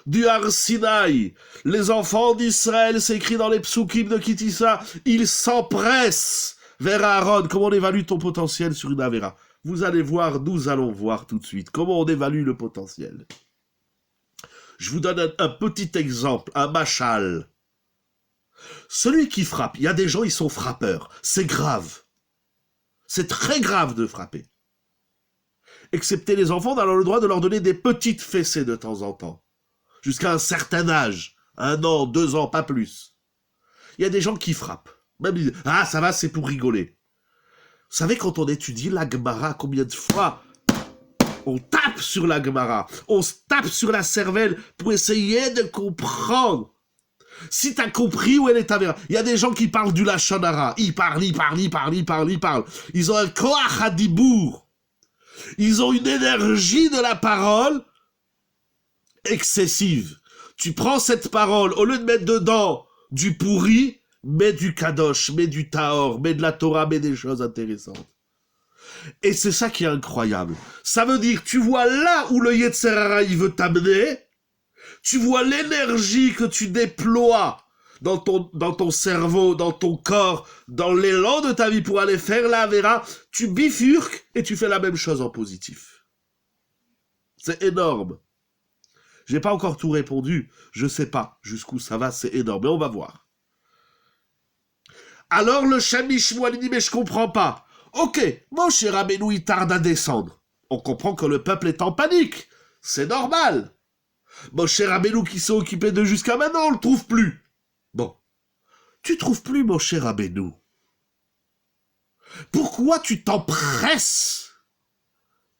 Speaker 1: du Har Sinaï, les enfants d'Israël, c'est écrit dans les psukim de Kitissa, ils s'empressent vers Aaron. Comment on évalue ton potentiel sur une Avera? Vous allez voir, nous allons voir tout de suite comment on évalue le potentiel. Je vous donne un petit exemple, un machal. Celui qui frappe, il y a des gens, ils sont frappeurs. C'est grave. C'est très grave de frapper. Excepté les enfants, on a le droit de leur donner des petites fessées de temps en temps. Jusqu'à un certain âge. 1 an, 2 ans, pas plus. Il y a des gens qui frappent. Même ils disent, ah, ça va, c'est pour rigoler. Vous savez, quand on étudie la Gemara, combien de fois on tape sur la Gemara, on se tape sur la cervelle pour essayer de comprendre. Si t'as compris où elle est ta Avera. Il y a des gens qui parlent du Lachon Hara. Ils parlent. Ils ont un koach hadibour. Ils ont une énergie de la parole excessive. Tu prends cette parole, au lieu de mettre dedans du pourri, mets du kadosh, mets du taor, mets de la Torah, mets des choses intéressantes. Et c'est ça qui est incroyable. Ça veut dire, tu vois là où le Yetzer Hara, il veut t'amener, tu vois l'énergie que tu déploies dans ton cerveau, dans ton corps, dans l'élan de ta vie pour aller faire la Avera, tu bifurques et tu fais la même chose en positif. C'est énorme. J'ai pas encore tout répondu, je sais pas jusqu'où ça va, c'est énorme, mais on va voir. Alors le Shem Mishmuel dit, mais je comprends pas. Ok, Moshe Rabbeinu, il tarde à descendre. On comprend que le peuple est en panique. C'est normal. Moshe Rabbeinu qui s'est occupé de jusqu'à maintenant, on le trouve plus. Bon. Tu trouves plus Moshe Rabbeinu. Pourquoi tu t'empresses?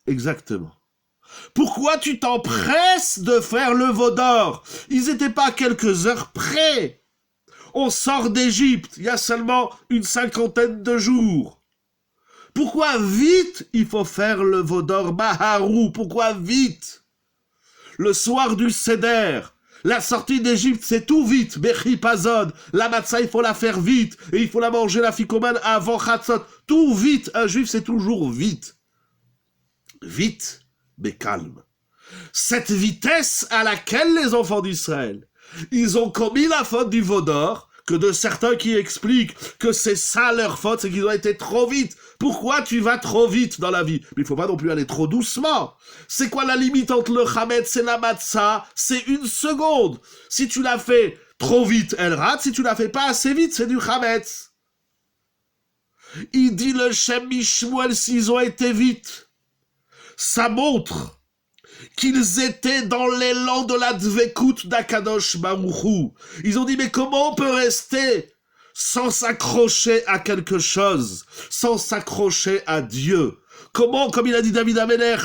Speaker 1: Exactement. Pourquoi tu t'empresses de faire le veau d'or? Ils étaient pas à quelques heures près. On sort d'Égypte, il y a seulement une 50aine de jours. Pourquoi vite il faut faire le veau d'or Baharou? Pourquoi vite? Le soir du Seder, la sortie d'Égypte, c'est tout vite. Bechipazod, la matzah, il faut la faire vite. Et il faut la manger, la ficomane, avant Chatzot. Tout vite. Un juif, c'est toujours vite. Vite, mais calme. Cette vitesse à laquelle les enfants d'Israël, ils ont commis la faute du veau d'or, que de certains qui expliquent que c'est ça leur faute, c'est qu'ils ont été trop vite. Pourquoi tu vas trop vite dans la vie? Mais il faut pas non plus aller trop doucement. C'est quoi la limite entre le chametz et la matzah? C'est 1 seconde. Si tu l'as fait trop vite, elle rate. Si tu l'as fait pas assez vite, c'est du chametz. Il dit le Shem Mishmuel, s'ils ont été vite, ça montre qu'ils étaient dans l'élan de la dvekout d'Akadosh Baruch Hu. Ils ont dit, mais comment on peut rester sans s'accrocher à quelque chose, sans s'accrocher à Dieu? Comment, comme il a dit David Amelech,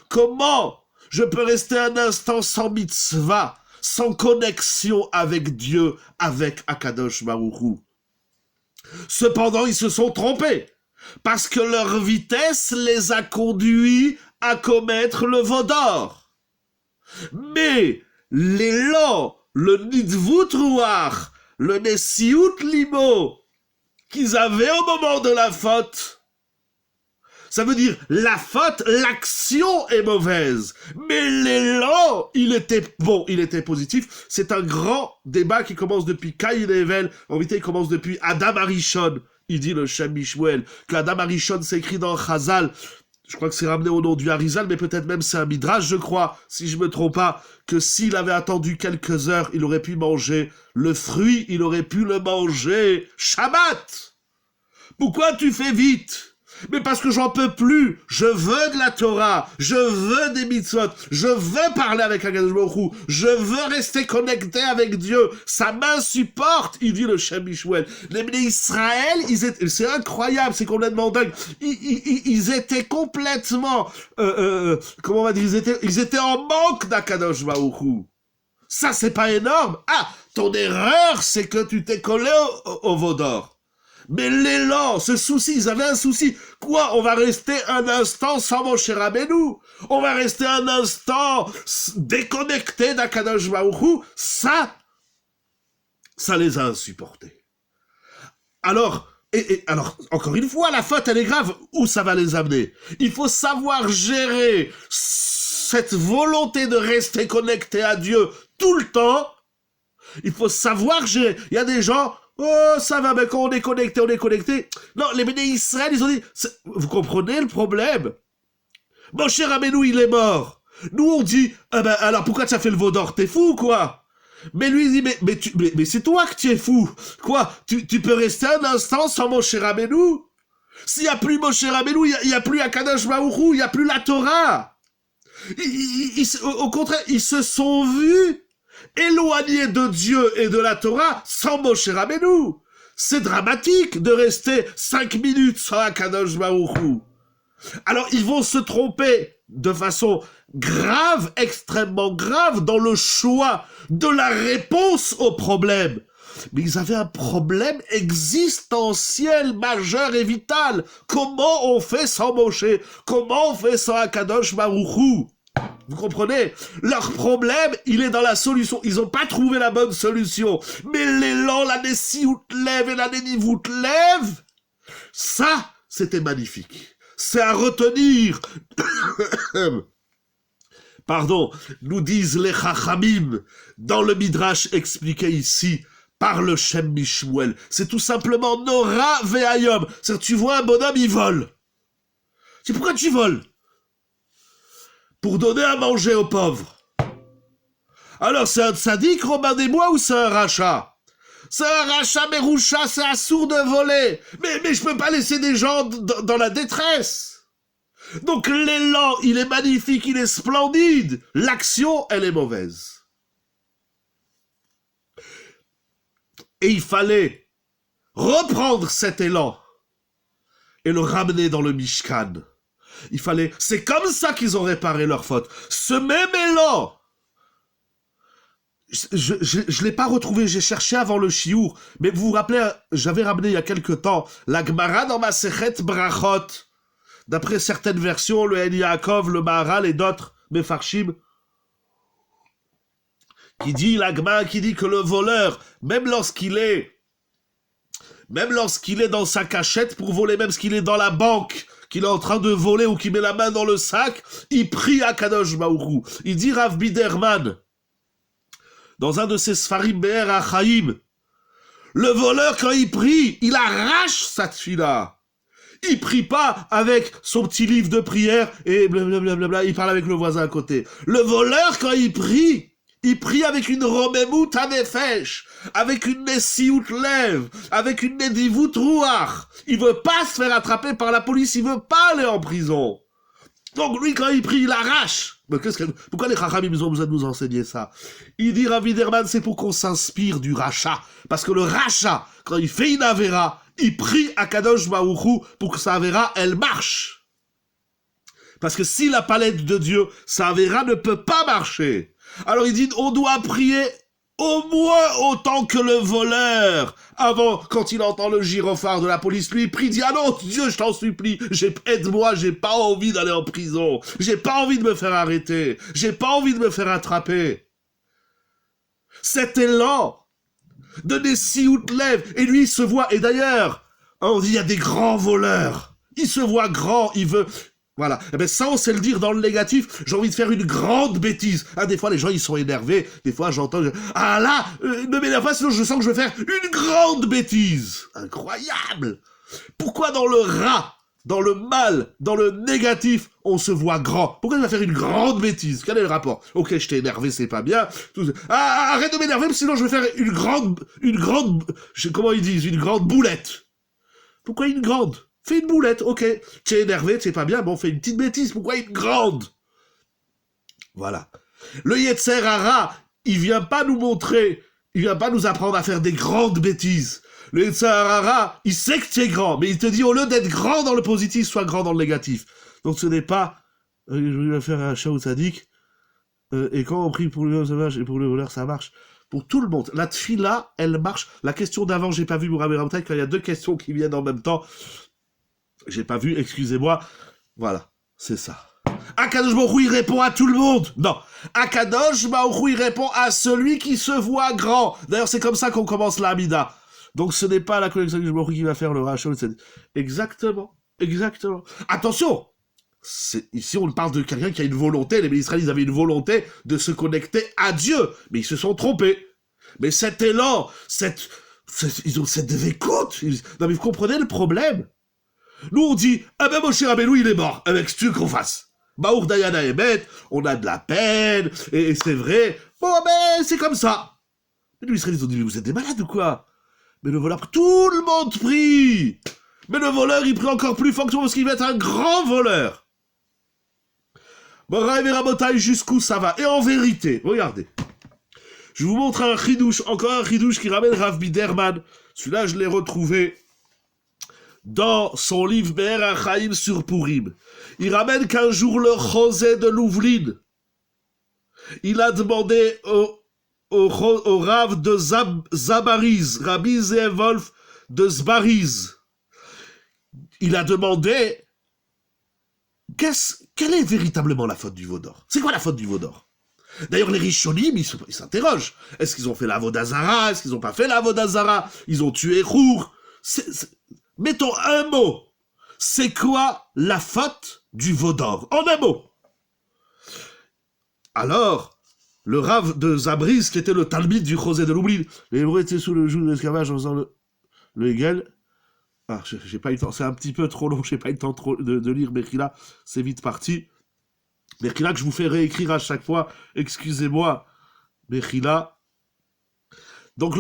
Speaker 1: comment je peux rester un instant sans mitzvah, sans connexion avec Dieu, avec Akadosh Baruch Hu? Cependant, ils se sont trompés. Parce que leur vitesse les a conduits à commettre le veau d'or. Mais l'élan, le nidvut ruach, le nesiut limo qu'ils avaient au moment de la faute, ça veut dire la faute, l'action est mauvaise, mais l'élan, il était bon, il était positif. C'est un grand débat qui commence depuis Caïn et Hevel. En réalité, il commence depuis Adam Arishon. Il dit le Shem Mishmuel, qu'Adam Arishon s'écrit dans Chazal, je crois que c'est ramené au nom du Harizal, mais peut-être même c'est un midrash, je crois, si je me trompe pas, que s'il avait attendu quelques heures, il aurait pu manger le fruit, il aurait pu le manger Shabbat. Pourquoi tu fais vite? Mais parce que j'en peux plus. Je veux de la Torah. Je veux des mitzvot. Je veux parler avec Akadosh Baruch Hu. Je veux rester connecté avec Dieu. Ça m'insupporte, il dit le Shem Mishmuel. Les Bnei Israël, c'est incroyable, c'est complètement dingue. Ils étaient complètement, comment on va dire, ils étaient en manque d'Akadosh Baruch Hu. Ça, c'est pas énorme. Ah, ton erreur, c'est que tu t'es collé au veau d'or. Mais l'élan, ce souci, ils avaient un souci. Quoi? On va rester un instant sans Moshe Rabbeinu. On va rester un instant déconnecté d'Akadosh Baruch Hu. Ça les a insupportés. Alors, alors, encore une fois, la faute, elle est grave. Où ça va les amener? Il faut savoir gérer cette volonté de rester connecté à Dieu tout le temps. Il faut savoir gérer. Il y a des gens... Oh, ça va, mais quand on est connecté, on est connecté. Non, les Béné Israël, ils ont dit, vous comprenez le problème? Mon cher Rabbeinu, il est mort. Nous, on dit, ah ben, alors pourquoi tu as fait le veau d'or? T'es fou, quoi? Mais lui, il dit, mais c'est toi que tu es fou. Quoi? Tu peux rester un instant sans mon cher Rabbeinu? S'il n'y a plus mon cher Rabbeinu, il n'y a plus Akadosh Baruch Hu, il n'y a plus la Torah. Au contraire, ils se sont vus éloigné de Dieu et de la Torah sans Moshe Rabbeinu. C'est dramatique de rester 5 minutes sans Akadosh Baruch Hu. Alors ils vont se tromper de façon grave, extrêmement grave, dans le choix de la réponse au problème. Mais ils avaient un problème existentiel, majeur et vital. Comment on fait sans Moshe? Comment on fait sans Akadosh Baruch Hu? Vous comprenez? Leur problème, il est dans la solution. Ils n'ont pas trouvé la bonne solution. Mais l'élan, la Nessiout-Lev et la Nénivout-Lev, ça, c'était magnifique. C'est à retenir. Pardon, nous disent les Chachamim, dans le Midrash expliqué ici, par le Shem Mishmuel. C'est tout simplement Nora Ve'ayom. C'est-à-dire, tu vois un bonhomme, il vole. C'est pourquoi tu voles? Pour donner à manger aux pauvres. Alors, c'est un tzaddik, Robin des Bois, ou c'est un rachat? C'est un rachat méroucha, c'est un sourd de voler. Mais je peux pas laisser des gens dans la détresse. Donc l'élan, il est magnifique, il est splendide. L'action, elle est mauvaise. Et il fallait reprendre cet élan et le ramener dans le Mishkan. Il fallait... C'est comme ça qu'ils ont réparé leur faute. Ce même élan, je l'ai pas retrouvé, j'ai cherché avant le chiour, mais vous vous rappelez, j'avais ramené il y a quelque temps la Gemara dans ma Sechet Brachot. D'après certaines versions, le En Yaakov, le Maharal et d'autres, Mefarshim, qui dit, la Gemara qui dit que le voleur, même lorsqu'il est dans sa cachette pour voler, même lorsqu'il est dans la banque, qu'il est en train de voler ou qu'il met la main dans le sac, il prie à Kadosh Baruch Hu. Il dit Rav Biderman, dans un de ses Sfarim Be'er HaChaim, le voleur, quand il prie, il arrache sa tfila. Il prie pas avec son petit livre de prière et blablabla, il parle avec le voisin à côté. Le voleur, quand il prie avec une romemut hanefesh, avec une nessiout lev, avec une nedivut ruach. Il veut pas se faire attraper par la police, il veut pas aller en prison. Donc lui, quand il prie, il arrache. Mais pourquoi les Chachamim ont besoin de nous enseigner ça? Il dit, Rav Widerman, c'est pour qu'on s'inspire du rachat. Parce que le rachat, quand il fait une avéra, il prie à Kadosh Baruch Hu pour que sa avéra, elle marche. Parce que si la palette de Dieu, sa avéra ne peut pas marcher. Alors il dit, on doit prier au moins autant que le voleur. Avant, quand il entend le gyrophare de la police, lui, il prie, dit, ah non, Dieu, je t'en supplie, aide-moi, j'ai pas envie d'aller en prison, j'ai pas envie de me faire arrêter, j'ai pas envie de me faire attraper. Cet élan de Nessiout Lev, et lui, il se voit, et d'ailleurs, on dit, il y a des grands voleurs, il se voit grand, il veut... Voilà. Eh ben, ça, on sait le dire dans le négatif. J'ai envie de faire une grande bêtise. Ah, des fois, les gens, ils sont énervés. Des fois, j'entends, ah là, ne m'énerve pas, sinon je sens que je vais faire une grande bêtise. Incroyable. Pourquoi dans le rat, dans le mal, dans le négatif, on se voit grand. Pourquoi il va faire une grande bêtise? Quel est le rapport? Ok, je t'ai énervé, c'est pas bien. Arrête de m'énerver, sinon je vais faire comment ils disent, une grande boulette. Pourquoi une grande? Fais une boulette, ok. T'es énervé, c'est pas bien, bon, fais une petite bêtise, pourquoi une grande? Voilà. Le Yetzer Hara, il vient pas nous montrer, il vient pas nous apprendre à faire des grandes bêtises. Le Yetzer Hara, il sait que tu es grand, mais il te dit, au lieu d'être grand dans le positif, sois grand dans le négatif. Donc ce n'est pas, je vais faire un chat ou sadique, et quand on prie pour le voleur, ça marche, et pour le voleur, ça marche. Pour tout le monde. La tfila, elle marche. La question d'avant, j'ai pas vu Mourabi Ramtaï, quand il y a deux questions qui viennent en même temps. J'ai pas vu, excusez-moi. Voilà, c'est ça. Akadosh Baruch Hu, il répond à tout le monde. Non. Akadosh Baruch Hu, il répond à celui qui se voit grand. D'ailleurs, c'est comme ça qu'on commence l'Amida. Donc, ce n'est pas la connexion de Baruch Hu qui va faire le rachat. Exactement. Exactement. Attention! Ici, on parle de quelqu'un qui a une volonté. Les Israéliens, ils avaient une volonté de se connecter à Dieu. Mais ils se sont trompés. Mais cet élan, ils ont cette dévécoute. Non, mais vous comprenez le problème? Nous, on dit, ah ben, Moshe Rabbeinu, il est mort. Avec ce qu'on fasse. Baour Dayana Emet, on a de la peine, et c'est vrai. Bon, ben, c'est comme ça. Mais les Israéliens, ils ont dit, mais vous êtes des malades ou quoi? Mais le voleur, tout le monde prie. Mais le voleur, il prie encore plus fort que tout parce qu'il va être un grand voleur. Bon, Rav et Rabotai, jusqu'où ça va? Et en vérité, regardez. Je vous montre un chidouche, encore un chidouche qui ramène Rav Biderman. Celui-là, je l'ai retrouvé dans son livre Be'er HaChaim sur Purim. Il ramène qu'un jour le Chosé de Louvlin, il a demandé au Rav de Zabariz, Rabbi Zeev Wolf de Zbariz, il a demandé quelle est véritablement la faute du Vaudor? C'est quoi la faute du Vaudor? D'ailleurs, les Rishonim, ils s'interrogent. Est-ce qu'ils ont fait la Vodazara? Est-ce qu'ils n'ont pas fait la Vodazara? Ils ont tué Rour. Mettons un mot. C'est quoi la faute du Vaudor? En un mot. Alors, le Rav de Zabriz, qui était le Talmid du Chosé de Lublin, les Hébreux étaient sous le joug de l'esclavage en faisant le Hegel. Ah, j'ai pas eu le temps, c'est un petit peu trop long, j'ai pas eu le temps de lire Mechila, c'est vite parti. Mechila que je vous fais réécrire à chaque fois, excusez-moi, Mechila. Donc,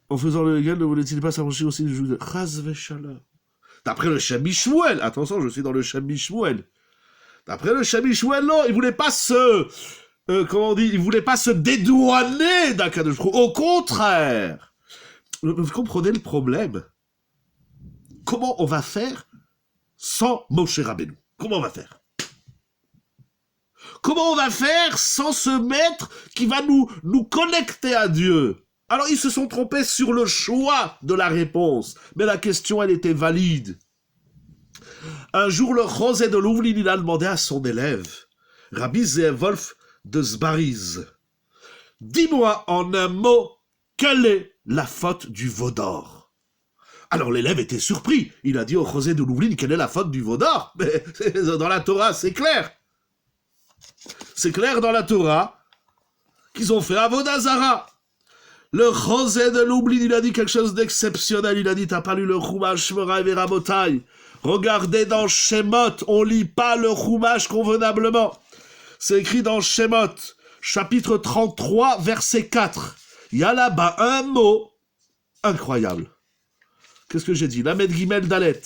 Speaker 1: en faisant le Hegel, ne voulait-il pas s'approcher aussi du joug de Chaz Veshalom? D'après le Shem Mishmuel, attention, je suis dans le Shem Mishmuel. D'après le Shem Mishmuel, non, il voulait pas il voulait pas se dédouaner d'Akadosh Baruch Hu. Au contraire. Vous comprenez le problème? Comment on va faire sans Moshe Rabbeinu? Comment on va faire? Comment on va faire sans ce maître qui va nous connecter à Dieu? Alors, ils se sont trompés sur le choix de la réponse, mais la question, elle était valide. Un jour, le Chosé de Louvlin, il a demandé à son élève, Rabbi Zeev Wolf de Zbariz, dis-moi en un mot, quelle est la faute du Vaudor? Alors l'élève était surpris. Il a dit au Chosé de Louvlin, quelle est la faute du Vaudor? Mais dans la Torah, c'est clair. C'est clair dans la Torah qu'ils ont fait Avodazara. Le Chosé de Lublin, il a dit quelque chose d'exceptionnel. Il a dit, t'as pas lu le Chumash Morav et Rabotai? Regardez dans Shemot, on lit pas le Chumash convenablement. C'est écrit dans Shemot, chapitre 33, verset 4. Il y a là-bas un mot incroyable. Qu'est-ce que j'ai dit? Lamed Gimel Dalet.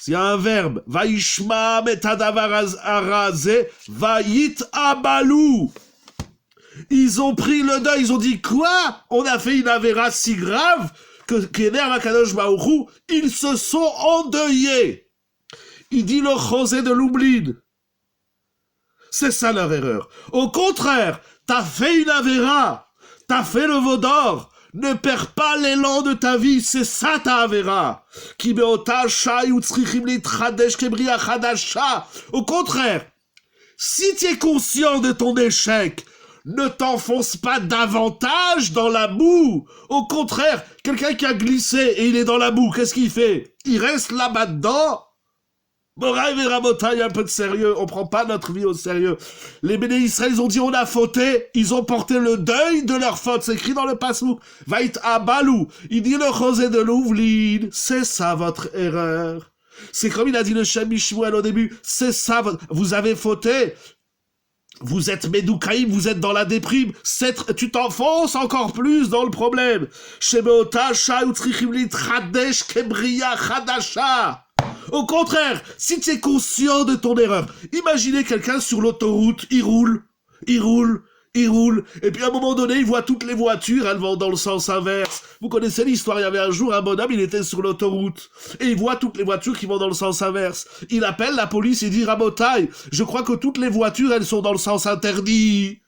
Speaker 1: Il y a un verbe. Vaishma metadavar araze vayit abalu. Ils ont pris le deuil, ils ont dit quoi? On a fait une avéra si grave que qu'énerve Akadosh Baruch Hu, ils se sont endeuillés. Il dit le Chosé de Lublin. C'est ça leur erreur. Au contraire, t'as fait une avéra, t'as fait le Vaudor. Ne perds pas l'élan de ta vie, c'est ça ta avéra. Au contraire, si tu es conscient de ton échec, ne t'enfonce pas davantage dans la boue. Au contraire, quelqu'un qui a glissé et il est dans la boue, qu'est-ce qu'il fait? Il reste là-bas dedans. Moraï et Rabotai, un peu de sérieux, on prend pas notre vie au sérieux. Les Béné Israël, ils ont dit on a fauté, ils ont porté le deuil de leur faute, c'est écrit dans le Passouk. Vait abalou, il dit le Chosé de Louvlin, c'est ça votre erreur. C'est comme il a dit le Shem Mishmuel au début, c'est ça, vous avez fauté, vous êtes Medoukaïm, vous êtes dans la déprime, tu t'enfonces encore plus dans le problème. Au contraire, si tu es conscient de ton erreur, imaginez quelqu'un sur l'autoroute, il roule, et puis à un moment donné, il voit toutes les voitures, elles vont dans le sens inverse. Vous connaissez l'histoire, il y avait un jour un bonhomme, il était sur l'autoroute, et il voit toutes les voitures qui vont dans le sens inverse. Il appelle la police et dit, Rabotaï, je crois que toutes les voitures, elles sont dans le sens interdit.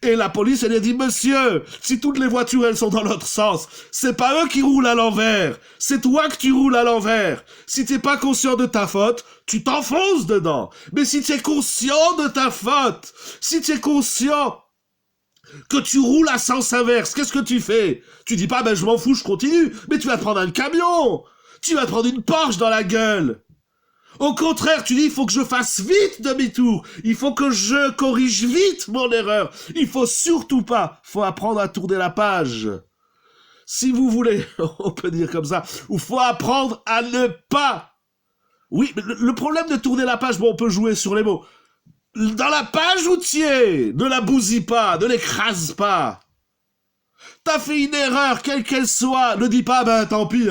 Speaker 1: Et la police, elle a dit, monsieur, si toutes les voitures, elles sont dans l'autre sens, c'est pas eux qui roulent à l'envers, c'est toi que tu roules à l'envers. Si t'es pas conscient de ta faute, tu t'enfonces dedans. Mais si tu es conscient de ta faute, si tu es conscient que tu roules à sens inverse, qu'est-ce que tu fais? Tu dis pas, je m'en fous, je continue. Mais tu vas te prendre un camion, tu vas te prendre une Porsche dans la gueule. Au contraire, tu dis, il faut que je fasse vite demi-tour. Il faut que je corrige vite mon erreur. Il faut surtout pas, faut apprendre à tourner la page. Si vous voulez, on peut dire comme ça, ou faut apprendre à ne pas. Oui, mais le problème de tourner la page, on peut jouer sur les mots. Dans la page où tu es, ne la bousille pas, ne l'écrase pas. T'as fait une erreur, quelle qu'elle soit, ne dis pas, tant pis,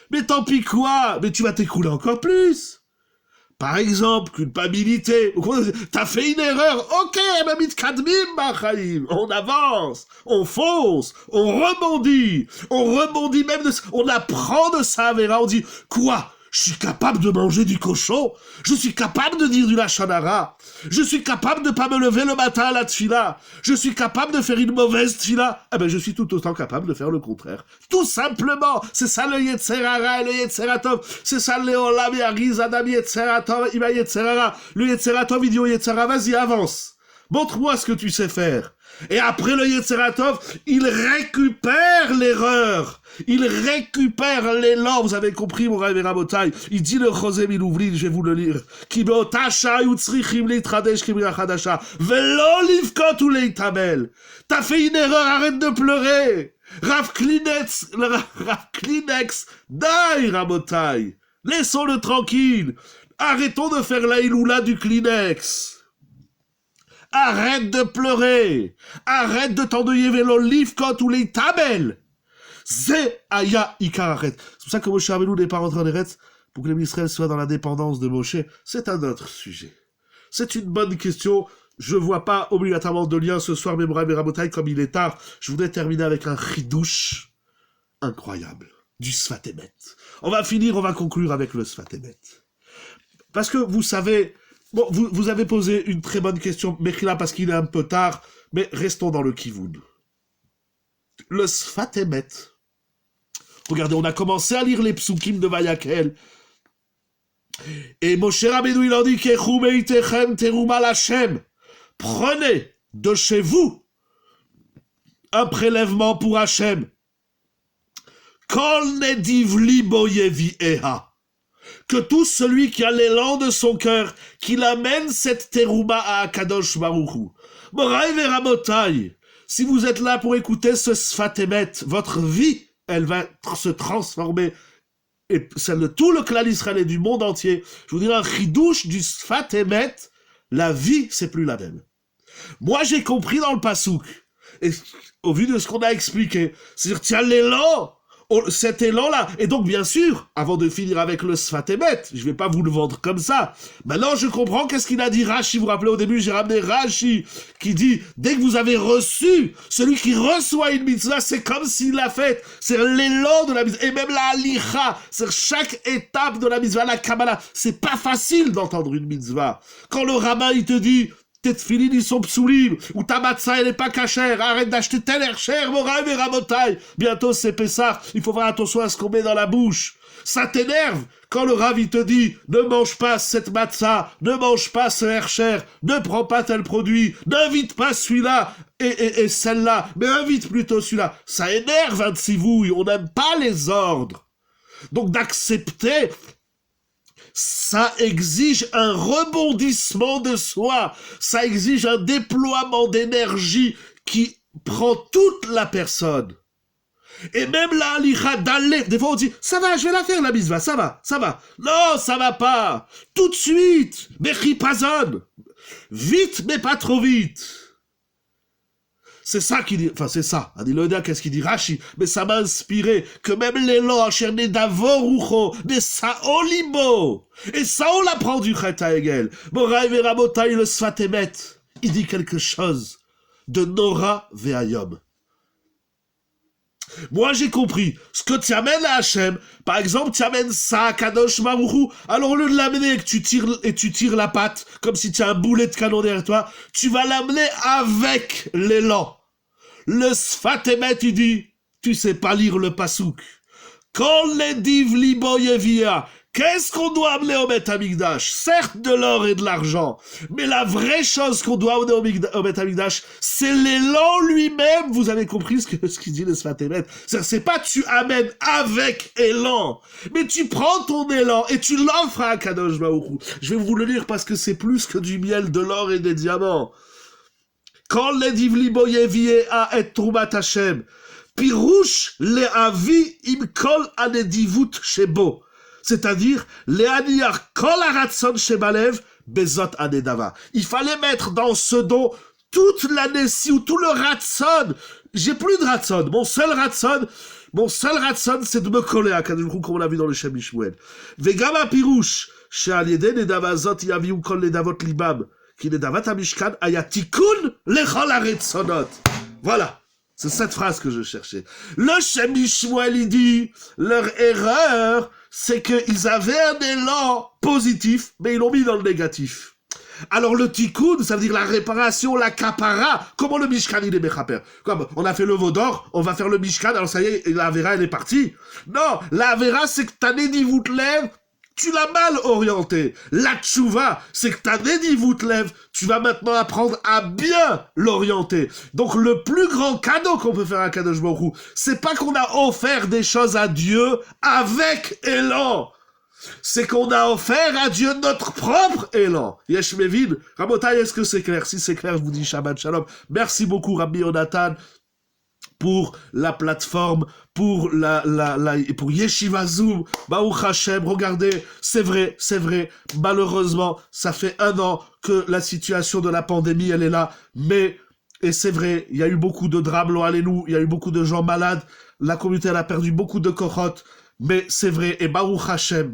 Speaker 1: mais tant pis quoi? Mais tu vas t'écrouler encore plus. Par exemple, culpabilité. T'as fait une erreur. Ok, on avance, on fonce, on rebondit même on apprend de ça, Vera. On dit, quoi? Je suis capable de manger du cochon. Je suis capable de dire du lachanara. Je suis capable de pas me lever le matin à la tfila. Je suis capable de faire une mauvaise tfila. Je suis tout autant capable de faire le contraire. Tout simplement. C'est ça le Yetzerara et le Yetzeratov. C'est ça le Olam Yariz Adam Yetzeratov Ima Yetzerara. Le Yetzeratov, il dit au Yetzera, vas-y, avance. Montre-moi ce que tu sais faire. Et après le Yetzeratov, il récupère l'erreur. Il récupère l'élan. Vous avez compris, mon rêve et Rabotai. Il dit le Chosé Milouvlin, je vais vous le lire. Ki beotasha yutzrichim litradesh kibria chadasha. Velo livkot ou leitamel. T'as fait une erreur, arrête de pleurer. Rav Kleenex, dai, Rabotai. Laissons-le tranquille. Arrêtons de faire la iloula du Kleenex. Arrête de pleurer. Arrête de t'endeuiller vélo livkot ou les tabelles. Zé aya ikararet. C'est pour ça que Moshe Rabbeinu n'est pas rentré en Eretz pour que les Israël soient dans la dépendance de Moshe. C'est un autre sujet. C'est une bonne question. Je vois pas obligatoirement de lien ce soir, mais Morav et Rabotai, comme il est tard, je voudrais terminer avec un chidouche incroyable. Du Sfat Emet. On va conclure avec le Sfat Emet. Parce que vous savez, bon, vous avez posé une très bonne question, Mechila, parce qu'il est un peu tard, mais restons dans le Kivun. Le Sfat Emet. Regardez, on a commencé à lire les psukim de Vayakel. Et Moshe Rabbeinu, il en dit, Kechu meitechem teruma l'Hashem. Prenez de chez vous un prélèvement pour Hachem. Kol nediv libo yevi'eha. Que tout celui qui a l'élan de son cœur, qu'il amène cette terouma à Akadosh Baruch Hu. Moraï Verabotai, si vous êtes là pour écouter ce Sfat Emet, votre vie, elle va se transformer, et celle de tout le clan Israël et du monde entier. Je vous dirais un chidouche du Sfat Emet, la vie, c'est plus la même. Moi, j'ai compris dans le Passouk, et au vu de ce qu'on a expliqué, c'est-à-dire, tiens, l'élan, cet élan-là, et donc, bien sûr, avant de finir avec le Sfat Emet, je vais pas vous le vendre comme ça, maintenant, je comprends qu'est-ce qu'il a dit Rashi, vous vous rappelez, au début, j'ai ramené Rashi, qui dit, dès que vous avez reçu, celui qui reçoit une mitzvah, c'est comme s'il l'a fait, c'est l'élan de la mitzvah, et même la halicha, c'est chaque étape de la mitzvah, la Kabbalah, c'est pas facile d'entendre une mitzvah. Quand le rabbin, il te dit, tes tefilin, ils sont psoulim, ou ta matzah, elle est pas cachère, arrête d'acheter tel air cher, Morav et Rabotai, bientôt c'est Pessah, il faut faire attention à ce qu'on met dans la bouche. Ça t'énerve quand le Rav, il te dit, ne mange pas cette matzah, ne mange pas ce air cher, ne prends pas tel produit, n'invite pas celui-là et celle-là, mais invite plutôt celui-là. Ça énerve un tsivouille, on n'aime pas les ordres. Donc d'accepter, ça exige un rebondissement de soi, ça exige un déploiement d'énergie qui prend toute la personne. Et même la halicha d'aller, des fois on dit, ça va, je vais la faire la mitzvah, ça va. Non, ça va pas. Tout de suite, mechipazon. Vite, mais pas trop vite. C'est ça qu'il dit, enfin c'est ça, Adiloda, qu'est-ce qu'il dit Rashi, mais ça m'a inspiré que même l'élan acharné d'avorucho, de Saolibo, et Saol apprend du Chet Hegel, Moraï Verabotaï le Sfatemet, il dit quelque chose de Nora Veayom. Moi j'ai compris, ce que tu amènes à Hachem, par exemple tu amènes ça à Kadosh Baruch Hu, alors au lieu de l'amener et que tu tires la patte, comme si tu as un boulet de canon derrière toi, tu vas l'amener avec l'élan. Le Sfatemet il dit, tu sais pas lire le pasouk. Kol lediv libo yevia. Qu'est-ce qu'on doit amener au Beth Amikdash? Certes de l'or et de l'argent, mais la vraie chose qu'on doit amener au Beth Amikdash, c'est l'élan lui-même. Vous avez compris ce qu'il dit le Sfatemet? C'est pas tu amènes avec élan, mais tu prends ton élan et tu l'offres à Kadosh Baruch Hu. Je vais vous le lire parce que c'est plus que du miel, de l'or et des diamants. Quand les divli boyevié a et troumat Hashem, pirouche les avi im kol anedivut shebo. C'est-à-dire, les aniar kol aratson shebalev, bezot anedava. Il fallait mettre dans ce don toute l'anesi ou tout le ratson. J'ai plus de ratson. Mon seul ratson, c'est de me coller à Kadosh, comme on l'a vu dans le Shem Mishmuel. Vegama pirouche, chez aliede nedava zot yaviu kol nedavot libam. Qui n'est d'avat amishkan ayatikun lechol aretsonot. Voilà. C'est cette phrase que je cherchais. Le Shem Mishmuel, il dit, leur erreur, c'est qu'ils avaient un élan positif, mais ils l'ont mis dans le négatif. Alors le tikkun, ça veut dire la réparation, la kapara. Comment le mishkan il est mechaper? Comme on a fait le veau d'or, on va faire le mishkan, alors ça y est, la avera elle est partie. Non, la avera c'est que ta nédivut lève, tu l'as mal orienté. La tchouva, c'est que ta nédivut lève, tu vas maintenant apprendre à bien l'orienter. Donc le plus grand cadeau qu'on peut faire à Kadosh Baruch Hu, c'est pas qu'on a offert des choses à Dieu avec élan. C'est qu'on a offert à Dieu notre propre élan. Yesh Mevin, Rabotai, est-ce que c'est clair? Si c'est clair, je vous dis Shabbat Shalom. Merci beaucoup, Rabbi Yonatan, pour la plateforme, pour pour Yeshiva Zoom, Baruch Hashem, regardez, c'est vrai, malheureusement, ça fait 1 an que la situation de la pandémie, elle est là, et c'est vrai, il y a eu beaucoup de drames, lo alenu, il y a eu beaucoup de gens malades, la communauté, elle a perdu beaucoup de cohortes, mais c'est vrai, et Baruch Hashem,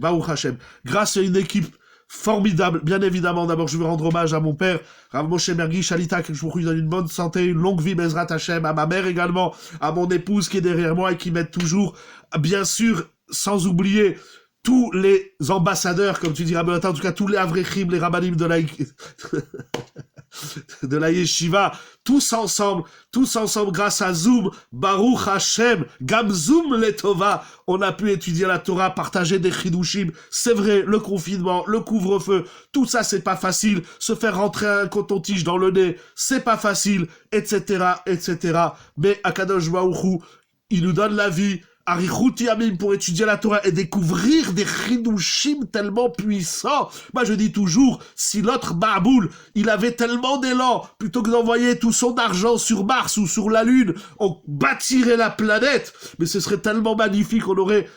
Speaker 1: grâce à une équipe formidable, bien évidemment, d'abord je veux rendre hommage à mon père, Rav Moshe Mergi, Shalita, que je vous donne une bonne santé, une longue vie, Bezrat Hashem, à ma mère également, à mon épouse qui est derrière moi et qui m'aide toujours, bien sûr, sans oublier tous les ambassadeurs, comme tu dis, Rabbi Natan, en tout cas tous les Avrechim, les Rabbanim de la Yeshiva, tous ensemble, grâce à Zoom, Baruch Hashem, Gam Zoom Letova, on a pu étudier la Torah, partager des chidushim. C'est vrai, le confinement, le couvre-feu, tout ça c'est pas facile, se faire rentrer un coton-tige dans le nez, c'est pas facile, etc., mais Akadosh Baruch Hu, il nous donne la vie, Arichuti Amim pour étudier la Torah et découvrir des chidushim tellement puissants. Moi je dis toujours, si l'autre Baboul, il avait tellement d'élan, plutôt que d'envoyer tout son argent sur Mars ou sur la Lune, on bâtirait la planète, mais ce serait tellement magnifique, on aurait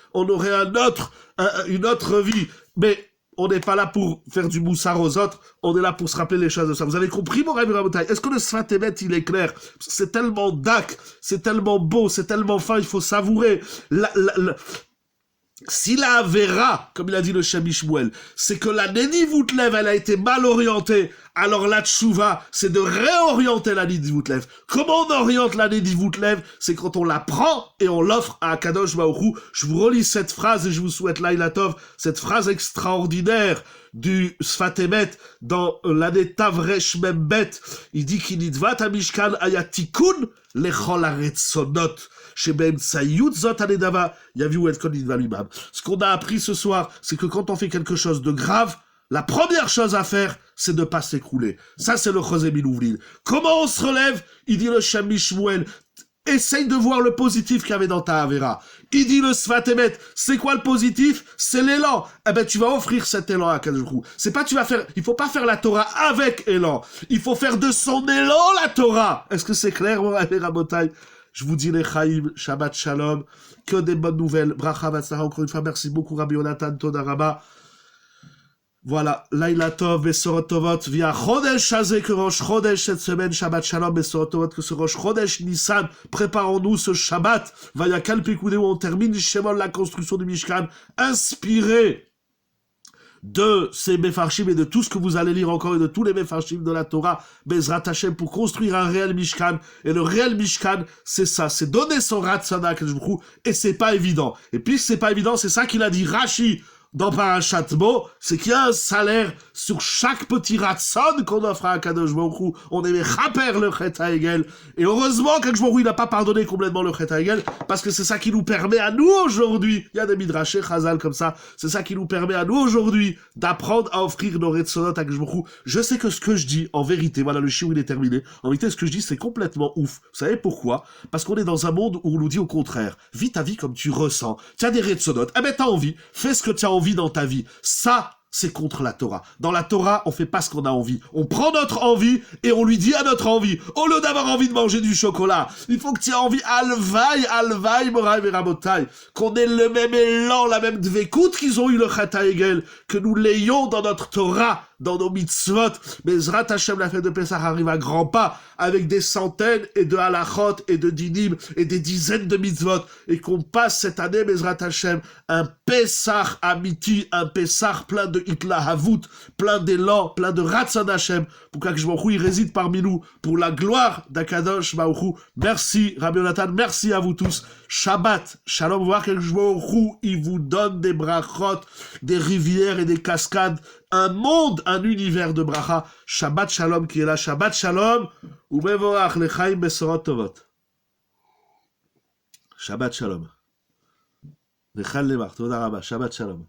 Speaker 1: une autre vie. Mais on n'est pas là pour faire du moussard aux autres, on est là pour se rappeler les choses de ça. Vous avez compris, mon Rabbi Rabotai? Est-ce que le Sfatemet, il est clair? C'est tellement dak, c'est tellement beau, c'est tellement fin, il faut savourer. Si la Avera, comme il a dit le Shem Mishmuel, c'est que la Nédivut Lev, elle a été mal orientée, alors la Tchouva, c'est de réorienter la Nédivut Lev. Comment on oriente la Nédivut Lev? C'est quand on la prend et on l'offre à Kadosh Baruch Hu. Je vous relis cette phrase et je vous souhaite Laila Tov, cette phrase extraordinaire du Sfatemet dans l'année Tavresh Membet. Il dit qu'il nidvat amishkan ayatikun lechol aretzonot. Ce qu'on a appris ce soir, c'est que quand on fait quelque chose de grave, la première chose à faire, c'est de ne pas s'écrouler. Ça, c'est le Chosé Milouvlin. Comment on se relève? Il dit le Shem Mishmuel, essaye de voir le positif qu'il y avait dans ta Avera. Il dit le Sfatemet, c'est quoi le positif? C'est l'élan. Eh ben, tu vas offrir cet élan à Kadosh Baruch Hu. C'est pas il faut pas faire la Torah avec élan. Il faut faire de son élan la Torah. Est-ce que c'est clair, mon Rabbi Rabotai? Je vous dis les Chaim, Shabbat Shalom, que des bonnes nouvelles. Bracha Vatzlacha, encore une fois, merci beaucoup Rabbi Yonatan, Toda Rabba. Voilà, Laila Tov, Besorot Tovot, via Chodesh Hazeh, que Rosh Chodesh cette semaine, Shabbat Shalom, Besorot Tovot, que ce Rosh Chodesh Nissan, préparons-nous ce Shabbat, Vaya Kalpikudé, où on termine Shemol, la construction du Mishkan, inspiré de ces Mefarshim et de tout ce que vous allez lire encore et de tous les Mefarshim de la Torah, Bezrat Hashem, pour construire un réel Mishkan. Et le réel Mishkan, c'est ça, c'est donner son Ratzana, et c'est pas évident. Et puis c'est pas évident, c'est ça qu'il a dit Rashi dans Parashat Bo, c'est qu'il y a un salaire sur chaque petit ratson qu'on offre à Kadosh Baruch Hu. On est chaper le Chet HaEgel. Et heureusement qu'Akadosh Baruch Hu, il n'a pas pardonné complètement le Chet HaEgel, parce que c'est ça qui nous permet à nous aujourd'hui, il y a des midrashé Chazal comme ça, c'est ça qui nous permet à nous aujourd'hui d'apprendre à offrir nos Retzonot à Akadosh Baruch Hu. Je sais que ce que je dis, en vérité, voilà, le shiur il est terminé, en vérité ce que je dis c'est complètement ouf. Vous savez pourquoi? Parce qu'on est dans un monde où on nous dit au contraire, vis ta vie comme tu ressens. Tu as des Retzonot, eh ben t'as envie, fais ce que tu as envie dans ta vie. Ça, c'est contre la Torah. Dans la Torah, on fait pas ce qu'on a envie. On prend notre envie et on lui dit à notre envie, au lieu d'avoir envie de manger du chocolat, il faut que tu aies envie, alvaï, moraï, verabotaï, qu'on ait le même élan, la même dvekout qu'ils ont eu le Chet HaEgel, que nous l'ayons dans notre Torah, dans nos mitzvot. Mais Zrat Hashem, la fête de Pessah arrive à grands pas, avec des centaines et de halachot et de dinim et des dizaines de mitzvot, et qu'on passe cette année, Bezrat Hashem, un Pessah amiti, un Pessah plein de Hitlahavut, plein d'élan, plein de Ratzon Hashem, pour qu'Akadosh Baruch Hu, il réside parmi nous, pour la gloire d'Akadosh Baruch Hu. Merci Rabbi Yonatan, merci à vous tous. Shabbat, Shalom, voir qu'Akadosh Baruch Hu, il vous donne des brachot, des rivières et des cascades, un monde, un univers de bracha. Shabbat Shalom qui est là, Shabbat Shalom, ou mevorach lechaim besorot tovot. Shabbat Shalom. Lechal lemach, toda rabba, Shabbat Shalom.